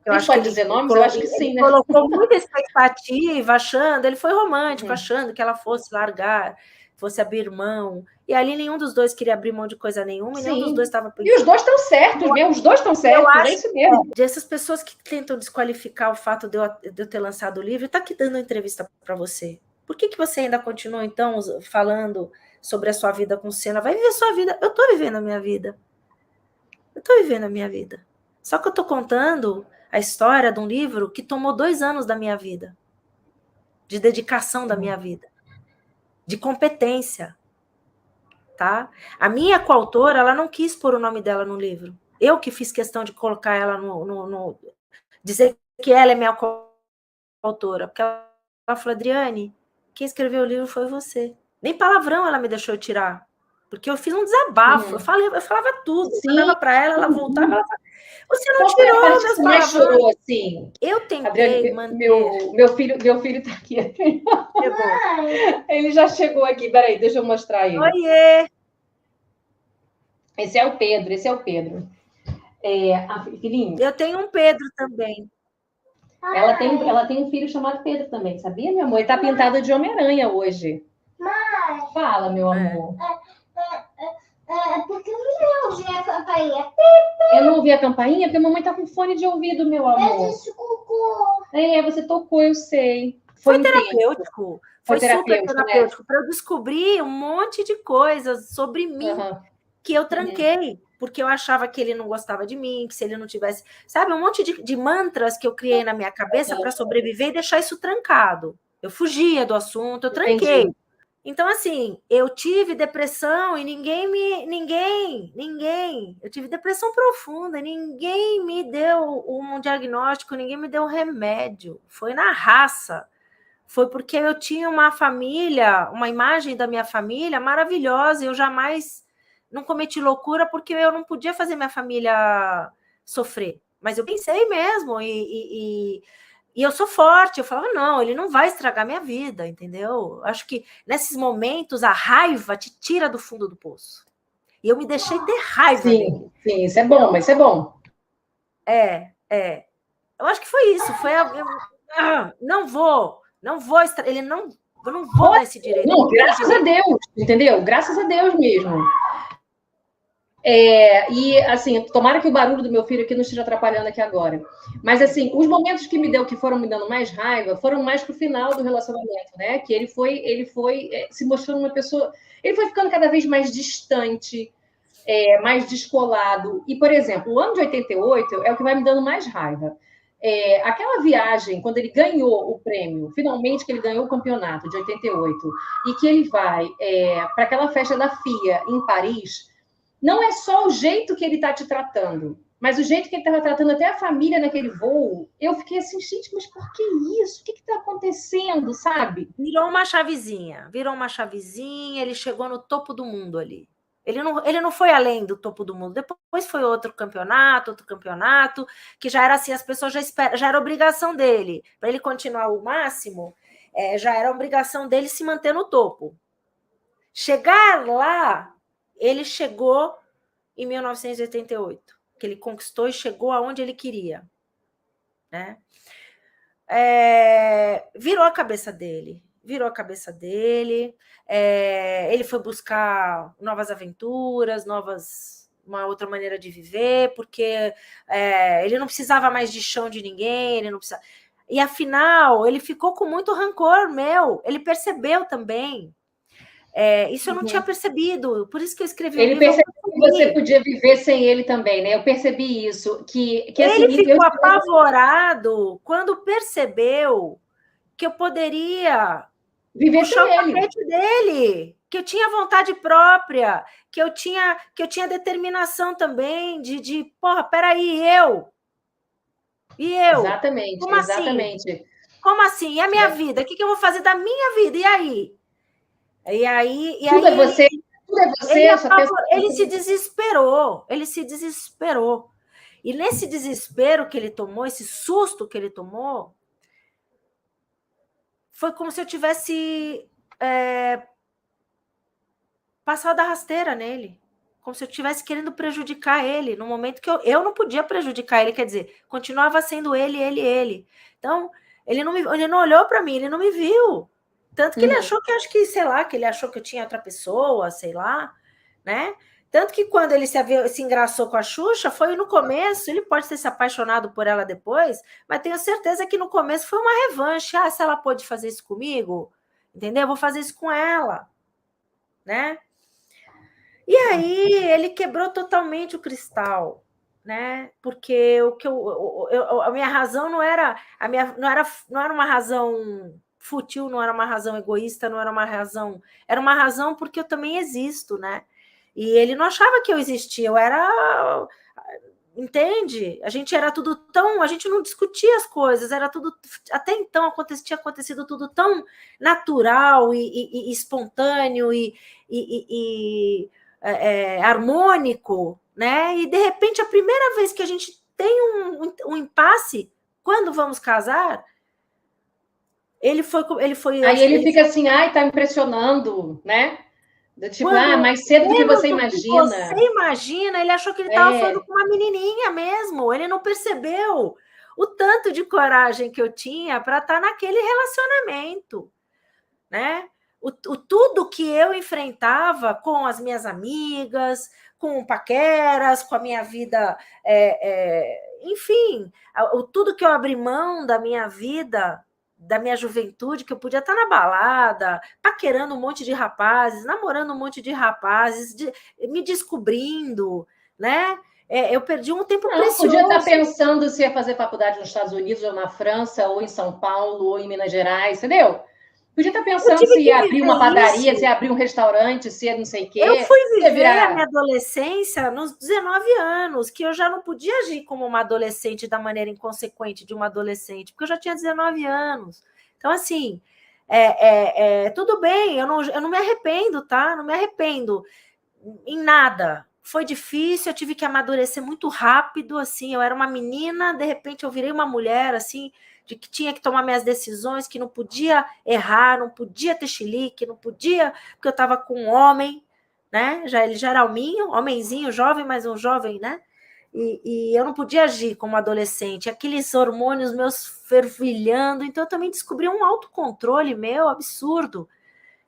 Eu acho pode dizer nomes? Eu acho que sim, né? Colocou muita expectativa, achando, ele foi romântico, achando que ela fosse largar, fosse abrir mão. E ali nenhum dos dois queria abrir mão de coisa nenhuma, e nenhum dos dois estava pensando. E os dois estão certos mesmo, os dois estão certos, é isso mesmo. Essas pessoas que tentam desqualificar o fato de eu ter lançado o livro, está aqui dando entrevista para você. Por que você ainda continua, então, falando sobre a sua vida com Senna? Vai viver a sua vida. Eu estou vivendo a minha vida. Só que eu estou contando a história de um livro que tomou 2 anos da minha vida, de dedicação da minha vida, de competência. Tá? A minha coautora, ela não quis pôr o nome dela no livro. Eu que fiz questão de colocar ela dizer que ela é minha coautora. Porque ela falou, Adriane, quem escreveu o livro foi você. Nem palavrão ela me deixou tirar. Porque eu fiz um desabafo, eu falava tudo, eu Sim. falava para ela voltava, ela falava, você não Qual foi a tirou parte que meus você mais palavrões. chorou, assim? Eu tentei Adriane, manter. meu filho tá aqui. Chegou. Ele já chegou aqui, peraí, deixa eu mostrar ele. Oiê! Esse é o Pedro, esse é o Pedro. Filhinho, Eu tenho um Pedro também. ela tem um filho chamado Pedro também, sabia, meu amor? Ele tá pintado de Homem-Aranha hoje. Mãe. Fala, meu amor. Porque eu não ouvi a campainha. Eu não ouvi a campainha porque a mamãe tá com fone de ouvido, meu amor. Eu disse cocô. Você tocou, eu sei. Foi terapêutico. Foi super terapêutico. Né? Para eu descobrir um monte de coisas sobre mim que eu tranquei. Porque eu achava que ele não gostava de mim, que se ele não tivesse... Sabe, um monte de mantras que eu criei na minha cabeça para sobreviver e deixar isso trancado. Eu fugia do assunto, eu tranquei. Entendi. Então, assim, eu tive depressão e ninguém, eu tive depressão profunda, ninguém me deu um diagnóstico, ninguém me deu um remédio. Foi na raça. Foi porque eu tinha uma família, uma imagem da minha família maravilhosa, e eu jamais não cometi loucura porque eu não podia fazer minha família sofrer. Mas eu pensei mesmo, e eu sou forte, eu falava, não, ele não vai estragar minha vida, entendeu? Acho que nesses momentos a raiva te tira do fundo do poço. E eu me deixei ter raiva dele. Sim, isso é bom, mas isso é bom. Eu acho que foi isso, não vou, ele não, eu não vou dar esse direito. Não, graças a Deus, entendeu? Graças a Deus mesmo. E, assim, tomara que o barulho do meu filho aqui não esteja atrapalhando aqui agora. Mas, assim, os momentos que foram me dando mais raiva foram mais pro final do relacionamento, né? Que ele foi se mostrando uma pessoa... Ele foi ficando cada vez mais distante, mais descolado. E, por exemplo, o ano de 88 é o que vai me dando mais raiva. Aquela viagem, quando ele ganhou o prêmio, finalmente que ele ganhou o campeonato de 88, e que ele vai para aquela festa da FIA em Paris... Não é só o jeito que ele está te tratando, mas o jeito que ele estava tratando até a família naquele voo. Eu fiquei assim, gente, mas por que isso? O que está acontecendo, sabe? Virou uma chavezinha, ele chegou no topo do mundo ali. Ele não foi além do topo do mundo. Depois foi outro campeonato, que já era assim, as pessoas já era obrigação dele. Para ele continuar o máximo, já era obrigação dele se manter no topo. Chegar lá, ele chegou em 1988, que ele conquistou e chegou aonde ele queria, né? Virou a cabeça dele. Ele foi buscar novas aventuras, uma outra maneira de viver, porque ele não precisava mais de chão de ninguém, ele não precisava... E afinal, ele ficou com muito rancor meu, ele percebeu também. Isso eu não tinha percebido, por isso que eu escrevi ele livro. Ele percebeu que você podia viver sem ele também, né? Eu percebi isso. Que ele assim, ficou apavorado quando percebeu que eu poderia viver puxar sem o tapete dele, que eu tinha vontade própria, que eu tinha determinação também de porra, peraí, eu? Exatamente, como exatamente. Assim? Como assim? E a minha vida? O que eu vou fazer da minha vida? E aí? Tudo é você, ele se desesperou. E nesse desespero que ele tomou, esse susto que ele tomou, foi como se eu tivesse passado a rasteira nele. Como se eu estivesse querendo prejudicar ele, no momento que eu não podia prejudicar ele, quer dizer, continuava sendo ele. Então, ele não olhou para mim, ele não me viu. Tanto que ele achou que, sei lá, que ele achou que eu tinha outra pessoa, sei lá, né? Tanto que quando ele se engraçou com a Xuxa, foi no começo, ele pode ter se apaixonado por ela depois, mas tenho certeza que no começo foi uma revanche. Se ela pôde fazer isso comigo, entendeu? Eu vou fazer isso com ela, né? E aí ele quebrou totalmente o cristal, né? Porque a minha razão não era uma razão fútil, não era uma razão egoísta, não era uma razão, era uma razão porque eu também existo, né? E ele não achava que eu existia, eu era entende? A gente era tudo tão... A gente não discutia as coisas, era tudo... Até então tinha acontecido tudo tão natural e espontâneo e harmônico, né? E, de repente, a primeira vez que a gente tem um impasse, quando vamos casar, ele foi Aí ele fica assim, ai, tá impressionando, né? Tipo, mais cedo do que você imagina. Você imagina, ele achou que ele estava falando com uma menininha mesmo, ele não percebeu o tanto de coragem que eu tinha para estar naquele relacionamento, né? Tudo que eu enfrentava com as minhas amigas, com paqueras, com a minha vida, enfim, tudo que eu abri mão da minha vida, da minha juventude, que eu podia estar na balada, paquerando um monte de rapazes, namorando um monte de rapazes, me descobrindo, né? Eu perdi um tempo precioso. Podia estar pensando se ia fazer faculdade nos Estados Unidos, ou na França, ou em São Paulo, ou em Minas Gerais, entendeu? Podia estar pensando se ia abrir uma padaria, se ia abrir um restaurante, se ia não sei o quê. Eu fui viver a minha adolescência nos 19 anos, que eu já não podia agir como uma adolescente da maneira inconsequente de uma adolescente, porque eu já tinha 19 anos. Então, assim, tudo bem, eu não me arrependo, tá? Não me arrependo em nada. Foi difícil, eu tive que amadurecer muito rápido, assim, eu era uma menina, de repente eu virei uma mulher, assim, de que tinha que tomar minhas decisões, que não podia errar, não podia ter chilique, não podia, porque eu estava com um homem, né? Ele já era homenzinho, jovem, mas um jovem, né? E eu não podia agir como adolescente, aqueles hormônios meus fervilhando, então eu também descobri um autocontrole meu absurdo,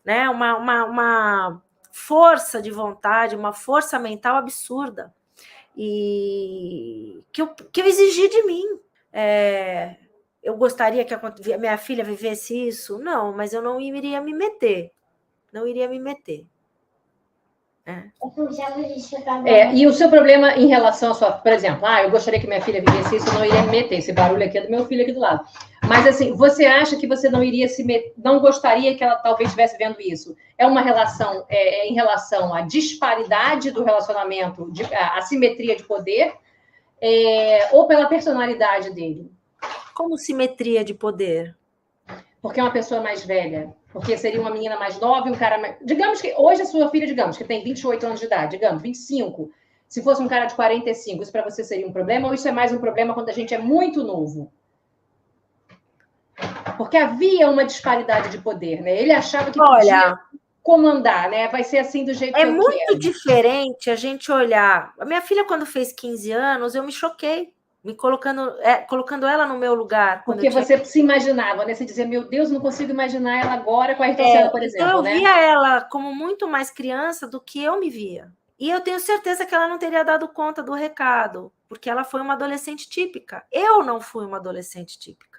né? Uma força de vontade, uma força mental absurda, e que eu exigi de mim. Eu gostaria que a minha filha vivesse isso? Não, mas eu não iria me meter. Não iria me meter. E o seu problema em relação a sua... Por exemplo, eu gostaria que minha filha vivesse isso, eu não iria me meter. Esse barulho aqui é do meu filho aqui do lado. Mas, assim, você acha que você não iria se meter... Não gostaria que ela talvez estivesse vendo isso? É uma relação em relação à disparidade do relacionamento, à assimetria de poder, ou pela personalidade dele? Como simetria de poder? Porque é uma pessoa mais velha. Porque seria uma menina mais nova e um cara mais... Digamos que hoje a sua filha, digamos, que tem 28 anos de idade, digamos, 25. Se fosse um cara de 45, isso para você seria um problema? Ou isso é mais um problema quando a gente é muito novo? Porque havia uma disparidade de poder, né? Ele achava que podia comandar, né? Vai ser assim do jeito que eu quero. É muito diferente a gente olhar... A minha filha, quando fez 15 anos, eu me choquei. Me colocando ela no meu lugar. Porque você se imaginava, né? Você dizia, meu Deus, não consigo imaginar ela agora com a Ayrton Senna, por exemplo, então eu via ela como muito mais criança do que eu me via. E eu tenho certeza que ela não teria dado conta do recado, porque ela foi uma adolescente típica. Eu não fui uma adolescente típica.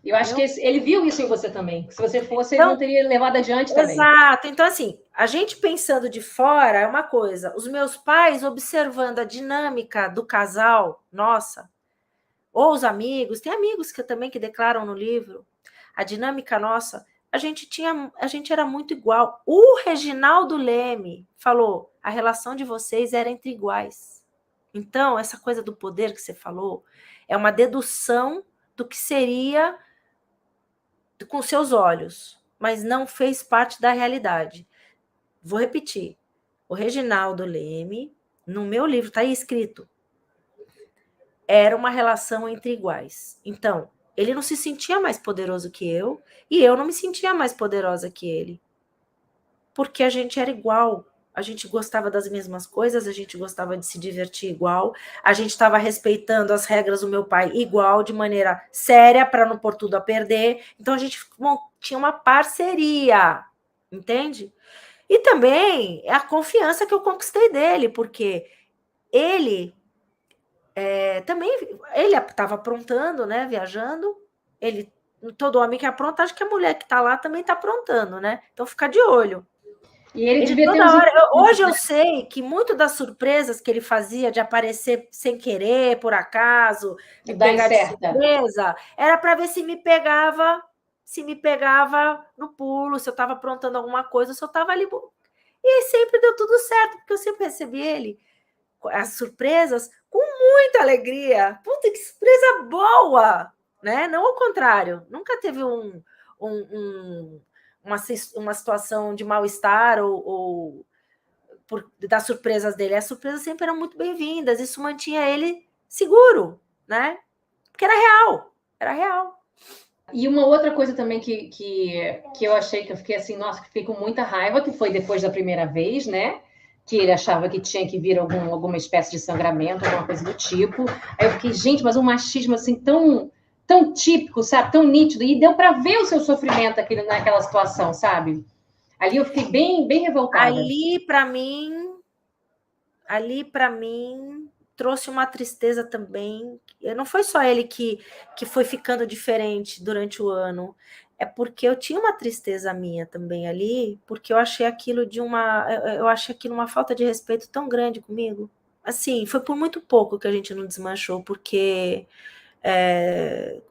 Eu acho que ele viu isso em você também. Se você fosse, ele não teria levado adiante também. Exato. Então, assim, a gente pensando de fora é uma coisa. Os meus pais observando a dinâmica do casal, nossa, ou os amigos, tem amigos que também que declaram no livro, a dinâmica nossa, a gente era muito igual. O Reginaldo Leme falou, a relação de vocês era entre iguais. Então, essa coisa do poder que você falou é uma dedução do que seria com seus olhos, mas não fez parte da realidade. Vou repetir. O Reginaldo Leme, no meu livro, está aí escrito, era uma relação entre iguais. Então, ele não se sentia mais poderoso que eu, e eu não me sentia mais poderosa que ele. Porque a gente era igual. A gente gostava das mesmas coisas, a gente gostava de se divertir igual, a gente estava respeitando as regras do meu pai igual, de maneira séria, para não pôr tudo a perder. Então, a gente tinha uma parceria, entende? E também a confiança que eu conquistei dele, porque ele também, ele estava aprontando, né, viajando, todo homem que apronta, acho que a mulher que está lá também está aprontando, né? Então, fica de olho. E ele devia ter hoje eu sei que muito das surpresas que ele fazia de aparecer sem querer, por acaso, me pegar de surpresa, era para ver se me pegava no pulo, se eu estava aprontando alguma coisa, se eu estava ali. E sempre deu tudo certo, porque eu sempre recebi ele as surpresas com muita alegria. Puta, que surpresa boa, né? Não ao contrário. Nunca teve uma situação de mal-estar ou das surpresas dele. As surpresas sempre eram muito bem-vindas. Isso mantinha ele seguro, né? Porque era real. Era real. E uma outra coisa também que eu achei que eu fiquei assim, nossa, que fiquei com muita raiva, que foi depois da primeira vez, né? Que ele achava que tinha que vir alguma espécie de sangramento, alguma coisa do tipo. Aí eu fiquei, gente, mas um machismo assim tão típico, sabe? Tão nítido. E deu para ver o seu sofrimento naquela situação, sabe? Ali eu fiquei bem revoltada. Ali, para mim, trouxe uma tristeza também. Não foi só ele que foi ficando diferente durante o ano. É porque eu tinha uma tristeza minha também ali, porque eu achei aquilo uma falta de respeito tão grande comigo. Assim, foi por muito pouco que a gente não desmanchou, porque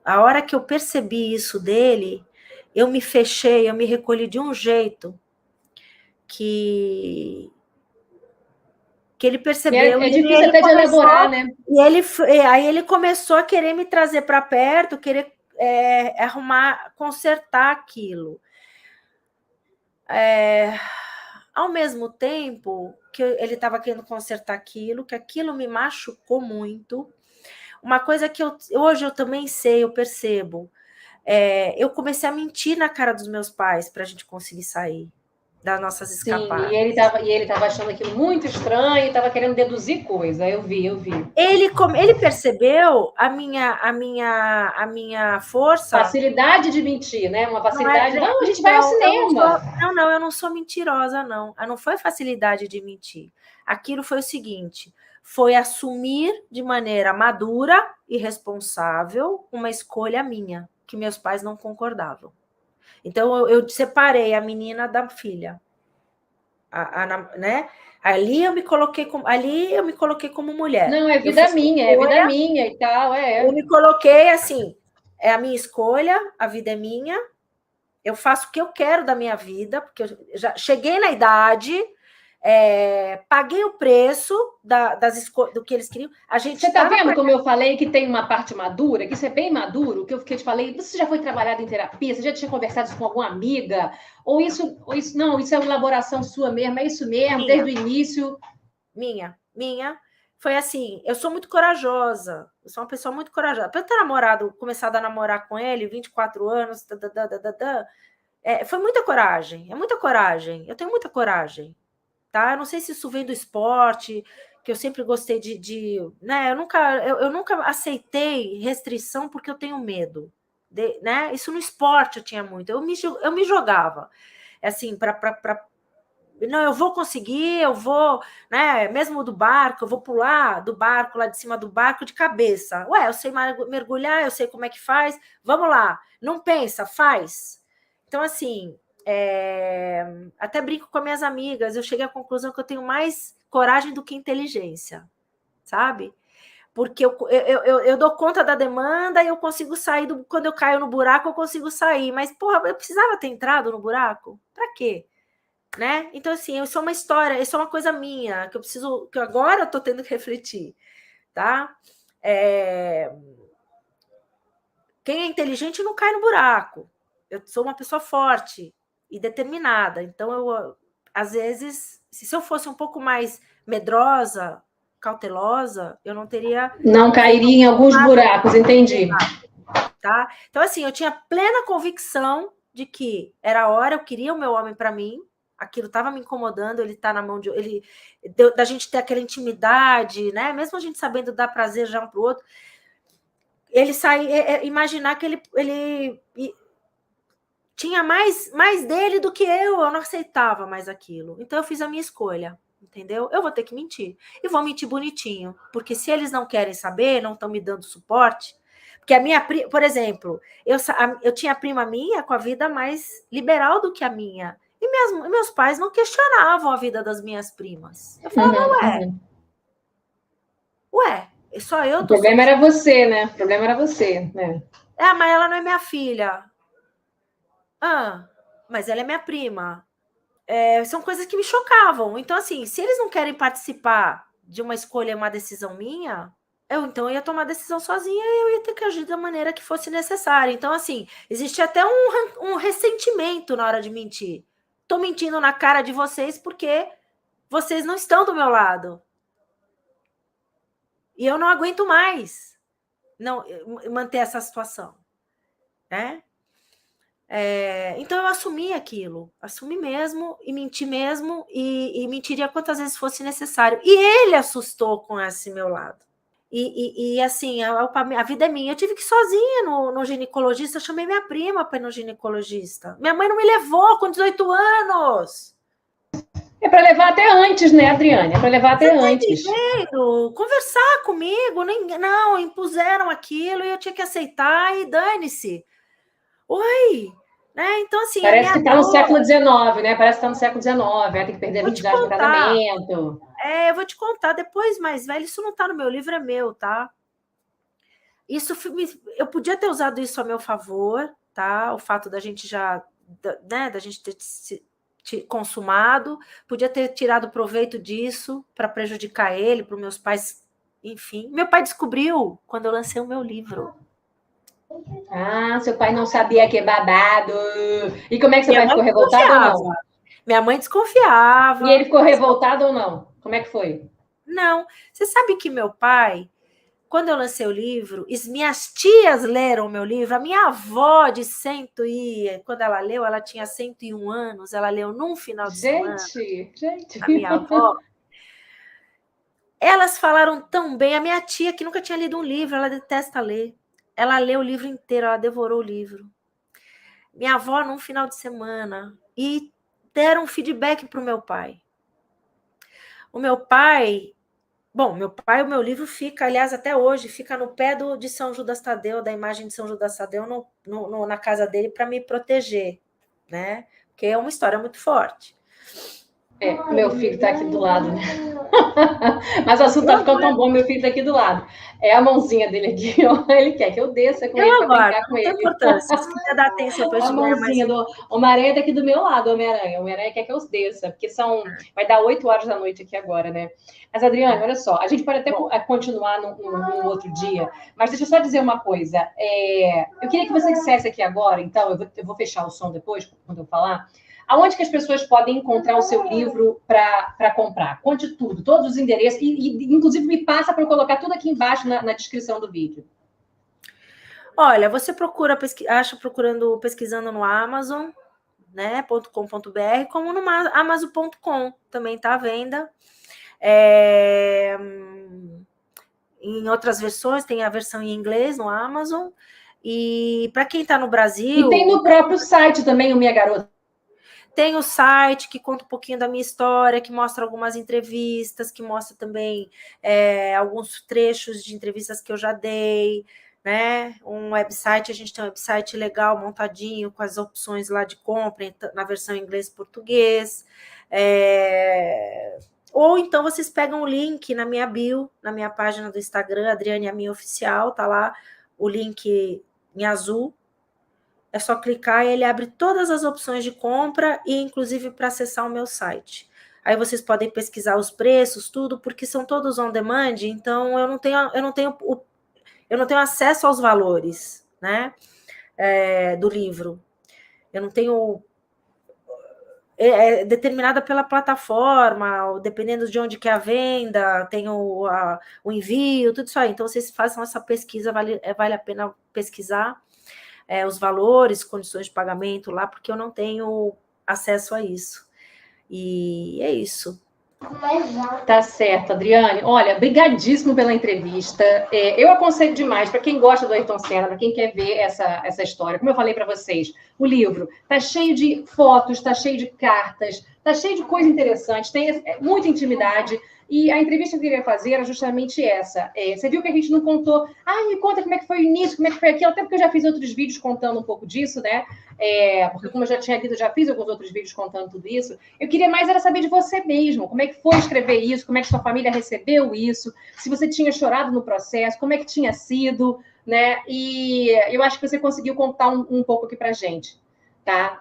a hora que eu percebi isso dele, eu me fechei, eu me recolhi de um jeito que ele percebeu. É difícil até de elaborar, né? Aí ele começou a querer me trazer para perto, querer consertar aquilo. Ao mesmo tempo que ele estava querendo consertar aquilo, que aquilo me machucou muito. Uma coisa que hoje eu também sei, eu percebo, eu comecei a mentir na cara dos meus pais para a gente conseguir sair das nossas escapadas. Sim, e ele estava achando aquilo muito estranho, estava querendo deduzir coisa. Eu vi. Ele percebeu a minha força. Facilidade de mentir, né? Uma facilidade. Não, a gente vai ao cinema. Eu não sou mentirosa, não. Não foi facilidade de mentir. Aquilo foi o seguinte: foi assumir de maneira madura e responsável uma escolha minha, que meus pais não concordavam. Então, eu separei a menina da filha. Né? Ali eu me coloquei como mulher. Não, é vida minha e tal. Eu me coloquei assim, é a minha escolha, a vida é minha, eu faço o que eu quero da minha vida, porque eu já cheguei na idade, paguei o preço do que eles queriam. Você está vendo como eu falei que tem uma parte madura, que isso é bem maduro, que eu te falei, você já foi trabalhado em terapia, você já tinha conversado isso com alguma amiga, ou isso não, isso é uma elaboração sua mesmo, é isso mesmo, desde o início? Minha. Foi assim, eu sou muito corajosa, eu sou uma pessoa muito corajosa. Para eu ter começado a namorar com ele, 24 anos, foi muita coragem, é muita coragem, eu tenho muita coragem. Tá? Eu não sei se isso vem do esporte, que eu sempre gostei né? Eu nunca aceitei restrição porque eu tenho medo, né? Isso no esporte eu tinha muito. Eu me jogava, assim, não, eu vou conseguir, eu vou, né? Mesmo do barco, eu vou pular do barco, lá de cima do barco, de cabeça. Ué, eu sei mergulhar, eu sei como é que faz. Vamos lá, não pensa, faz. Então, assim, até brinco com as minhas amigas, eu cheguei à conclusão que eu tenho mais coragem do que inteligência, sabe? Porque eu dou conta da demanda e eu consigo sair, quando eu caio no buraco, eu consigo sair. Mas, porra, eu precisava ter entrado no buraco? Pra quê? Né? Então, assim, isso é uma história, isso é uma coisa minha, que agora eu tô tendo que refletir, tá? Quem é inteligente não cai no buraco. Eu sou uma pessoa forte e determinada. Então, às vezes, se eu fosse um pouco mais medrosa, cautelosa, eu não teria... Não cairia em alguns buracos, entendi. Tá? Então, assim, eu tinha plena convicção de que era a hora, eu queria o meu homem para mim, aquilo estava me incomodando, ele tá na mão da gente ter aquela intimidade, né? Mesmo a gente sabendo dar prazer já um para o outro, ele imaginar que ele tinha mais dele do que eu não aceitava mais aquilo. Então eu fiz a minha escolha, entendeu? Eu vou ter que mentir. E vou mentir bonitinho, porque se eles não querem saber, não estão me dando suporte, porque por exemplo, eu tinha prima minha com a vida mais liberal do que a minha. E meus pais não questionavam a vida das minhas primas. Eu falava, ué, só eu... O problema era você, né? O problema era você, né? Mas ela não é minha filha. Mas ela é minha prima. São coisas que me chocavam. Então, assim, se eles não querem participar de uma escolha, uma decisão minha, então eu ia tomar a decisão sozinha e eu ia ter que agir da maneira que fosse necessária. Então, assim, existe até um ressentimento na hora de mentir. Estou mentindo na cara de vocês porque vocês não estão do meu lado. E eu não aguento mais não manter essa situação, né? Então eu assumi aquilo, assumi mesmo e menti mesmo e mentiria quantas vezes fosse necessário. E ele assustou com esse meu lado. E assim, a vida é minha. Eu tive que ir sozinha no ginecologista, eu chamei minha prima para ir no ginecologista. Minha mãe não me levou com 18 anos. É para levar até antes, né, Adriane? É para levar até antes. Entendendo? Conversar comigo, não, impuseram aquilo e eu tinha que aceitar e dane-se. Oi, né? Então, assim. Parece que está no século XIX, né? Parece que está no século XIX, tem que perder a virgindade no casamento. Eu vou te contar depois, mais velho, isso não está no meu livro, é meu, tá? Eu podia ter usado isso a meu favor, tá? O fato da gente já, né, da gente ter consumado, podia ter tirado proveito disso para prejudicar ele, para os meus pais, enfim. Meu pai descobriu quando eu lancei o meu livro. Ah, seu pai não sabia que é babado. E como é que seu pai ficou revoltado ou não? Minha mãe desconfiava. E ele ficou revoltado ou não? Como é que foi? Não. Você sabe que meu pai, quando eu lancei o livro, minhas tias leram o meu livro. A minha avó de quando ela leu, ela tinha 101 anos, ela leu num final de semana. Gente. A minha avó. Elas falaram tão bem. A minha tia, que nunca tinha lido um livro, ela detesta ler. Ela leu o livro inteiro, ela devorou o livro. Minha avó, num final de semana, e deram um feedback para o meu pai. O meu pai, o meu livro fica, aliás, até hoje, fica no pé de São Judas Tadeu, da imagem de São Judas Tadeu na casa dele para me proteger, né? Porque é uma história muito forte. Meu filho está aqui do lado, né? Mas o assunto está ficando tão bom, meu filho está aqui do lado. É a mãozinha dele aqui, ó. Ele quer que eu desça com ele para brincar com ele. Não tem importância, se quiser dar atenção para a mãozinha do Homem-Aranha está aqui do meu lado, Homem-Aranha. O Homem-Aranha quer que eu desça, porque vai dar 8 horas da noite aqui agora, né? Mas, Adriane, olha só, a gente pode até continuar num outro dia, mas deixa eu só dizer uma coisa. Eu queria que você dissesse aqui agora, então, eu vou fechar o som depois, quando eu falar. Aonde que as pessoas podem encontrar o seu livro para comprar? Conte tudo, todos os endereços, e inclusive me passa para eu colocar tudo aqui embaixo na descrição do vídeo. Olha, você pesquisando no Amazon, né, .com.br, como no Amazon.com, também está à venda. Em outras versões, tem a versão em inglês no Amazon. E para quem está no Brasil... E tem no próprio site também, o Minha Garota. Tem o site que conta um pouquinho da minha história, que mostra algumas entrevistas, que mostra também alguns trechos de entrevistas que eu já dei, né? Um website, a gente tem um website legal, montadinho, com as opções lá de compra, na versão inglês e português. Ou então vocês pegam o link na minha bio, na minha página do Instagram, Adriane, a minha oficial, tá lá o link em azul. É só clicar e ele abre todas as opções de compra e, inclusive, para acessar o meu site. Aí vocês podem pesquisar os preços, tudo, porque são todos on demand, então eu não tenho acesso aos valores, né, do livro. Eu não tenho... É determinada pela plataforma, dependendo de onde que é a venda, tem o envio, tudo isso aí. Então, vocês façam essa pesquisa, vale a pena pesquisar. Os valores, condições de pagamento lá, porque eu não tenho acesso a isso. E é isso. Tá certo, Adriane. Olha, brigadíssimo pela entrevista. Eu aconselho demais para quem gosta do Ayrton Senna, para quem quer ver essa história. Como eu falei para vocês, o livro tá cheio de fotos, tá cheio de cartas, tá cheio de coisa interessante, tem muita intimidade. E a entrevista que eu queria fazer era justamente essa. Você viu que a gente não contou... me conta como é que foi o início, como é que foi aquilo, até porque eu já fiz outros vídeos contando um pouco disso, né? Porque como eu já tinha lido, eu já fiz alguns outros vídeos contando tudo isso. Eu queria mais era saber de você mesmo, como é que foi escrever isso, como é que sua família recebeu isso, se você tinha chorado no processo, como é que tinha sido, né? E eu acho que você conseguiu contar um pouco aqui pra gente, tá?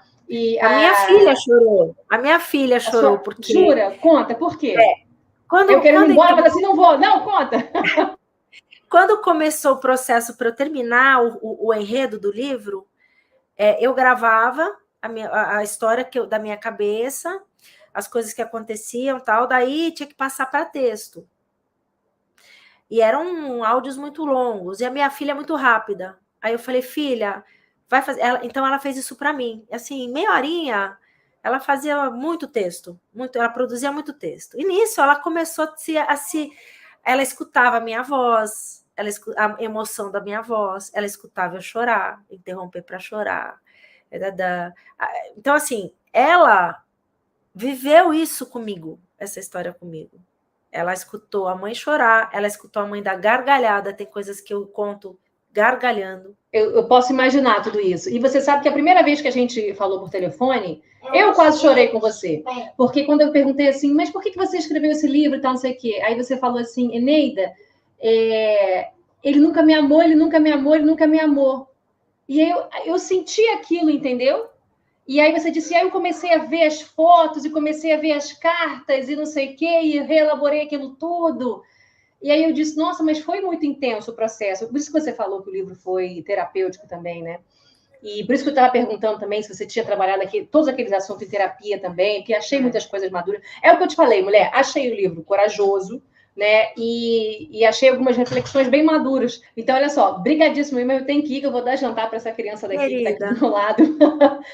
A minha filha chorou. A minha filha chorou, porque... Jura? Conta, por quê? Eu quero ir embora, mas assim, não vou. Não, conta. Quando começou o processo para eu terminar o enredo do livro, eu gravava a história da minha cabeça, as coisas que aconteciam, tal, daí tinha que passar para texto. E eram áudios muito longos, e a minha filha é muito rápida. Aí eu falei, filha, vai fazer. Então ela fez isso para mim. Assim, meia horinha, ela fazia muito texto, ela produzia muito texto. E nisso ela começou ela escutava a minha voz, a emoção da minha voz, ela escutava eu chorar, interromper para chorar. Então, assim, ela viveu isso comigo, essa história comigo. Ela escutou a mãe chorar, ela escutou a mãe dar gargalhada, tem coisas que eu conto gargalhando. Eu posso imaginar tudo isso. E você sabe que a primeira vez que a gente falou por telefone, eu quase chorei com você. Porque quando eu perguntei assim, mas por que você escreveu esse livro e tal, não sei o quê? Aí você falou assim, Eneida, ele nunca me amou, ele nunca me amou, ele nunca me amou. E eu senti aquilo, entendeu? E aí você disse, aí eu comecei a ver as fotos e comecei a ver as cartas e não sei o quê, e reelaborei aquilo tudo. E aí eu disse, nossa, mas foi muito intenso o processo. Por isso que você falou que o livro foi terapêutico também, né? E por isso que eu estava perguntando também se você tinha trabalhado aqui todos aqueles assuntos em terapia também, porque achei muitas coisas maduras. É o que eu te falei, mulher, achei o livro corajoso, né? E achei algumas reflexões bem maduras. Então, olha só, brigadíssimo, mas eu tenho que ir, que eu vou dar jantar para essa criança daqui que está aqui do meu lado.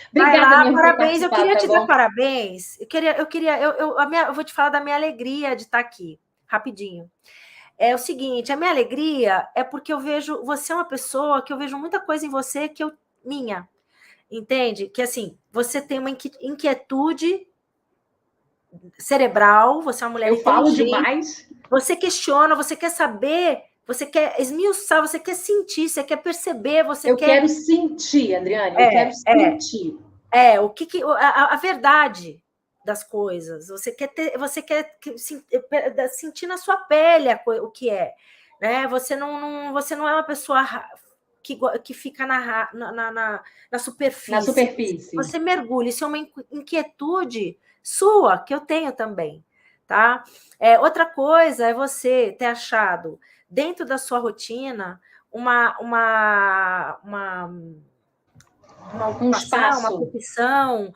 Obrigada, minha parabéns. Eu queria te dar parabéns. Eu vou te falar da minha alegria de estar aqui, rapidinho. É o seguinte, a minha alegria é porque eu vejo, você é uma pessoa que eu vejo muita coisa em você que minha, entende? Que assim, você tem uma inquietude cerebral, você é uma mulher inteligente. Eu falo demais. Você questiona, você quer saber, você quer esmiuçar, você quer sentir, você quer perceber, eu quero sentir, Adriane, eu quero sentir. A verdade das coisas, você quer sentir na sua pele o que é, né? Você não é uma pessoa que fica na superfície. Na superfície. Você mergulha, isso é uma inquietude sua, que eu tenho também, tá? Outra coisa é você ter achado, dentro da sua rotina, um espaço, uma profissão,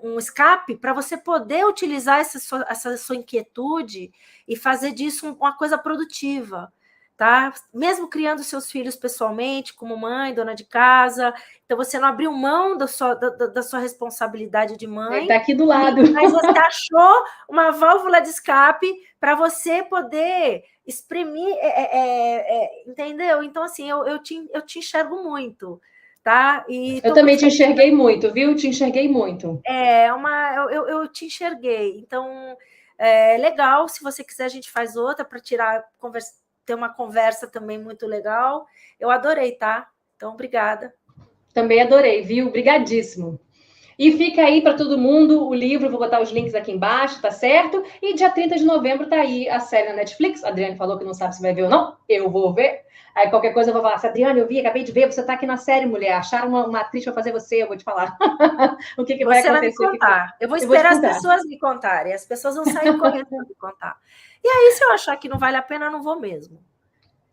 um escape para você poder utilizar essa sua inquietude e fazer disso uma coisa produtiva, tá? Mesmo criando seus filhos pessoalmente, como mãe, dona de casa, então você não abriu mão da sua responsabilidade de mãe. Ele tá aqui do lado. Mas você achou uma válvula de escape para você poder exprimir, entendeu? Então, assim, eu te enxergo muito. Tá? Eu também te enxerguei muito, viu? Te enxerguei muito. Eu te enxerguei. Então, legal. Se você quiser, a gente faz outra para ter uma conversa também muito legal. Eu adorei, tá? Então, obrigada. Também adorei, viu? Obrigadíssimo. E fica aí para todo mundo o livro, vou botar os links aqui embaixo, tá certo? E dia 30 de novembro tá aí a série na Netflix. A Adriane falou que não sabe se vai ver ou não. Eu vou ver. Aí qualquer coisa eu vou falar, Adriane, eu vi, acabei de ver, você tá aqui na série, mulher. Acharam uma atriz para fazer você, eu vou te falar. O que vai acontecer? Você vai me contar. Eu vou esperar as pessoas me contarem. As pessoas vão sair correndo para me contar. E aí, se eu achar que não vale a pena, eu não vou mesmo.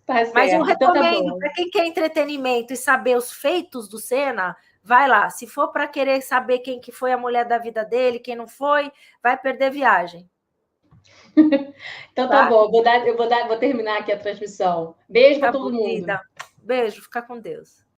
Tá certo. Mas eu recomendo, para quem quer entretenimento e saber os feitos do Senna, vai lá. Se for para querer saber quem que foi a mulher da vida dele, quem não foi, vai perder viagem. Então tá bom, vou terminar aqui a transmissão. Beijo para todo mundo. Beijo, fica com Deus.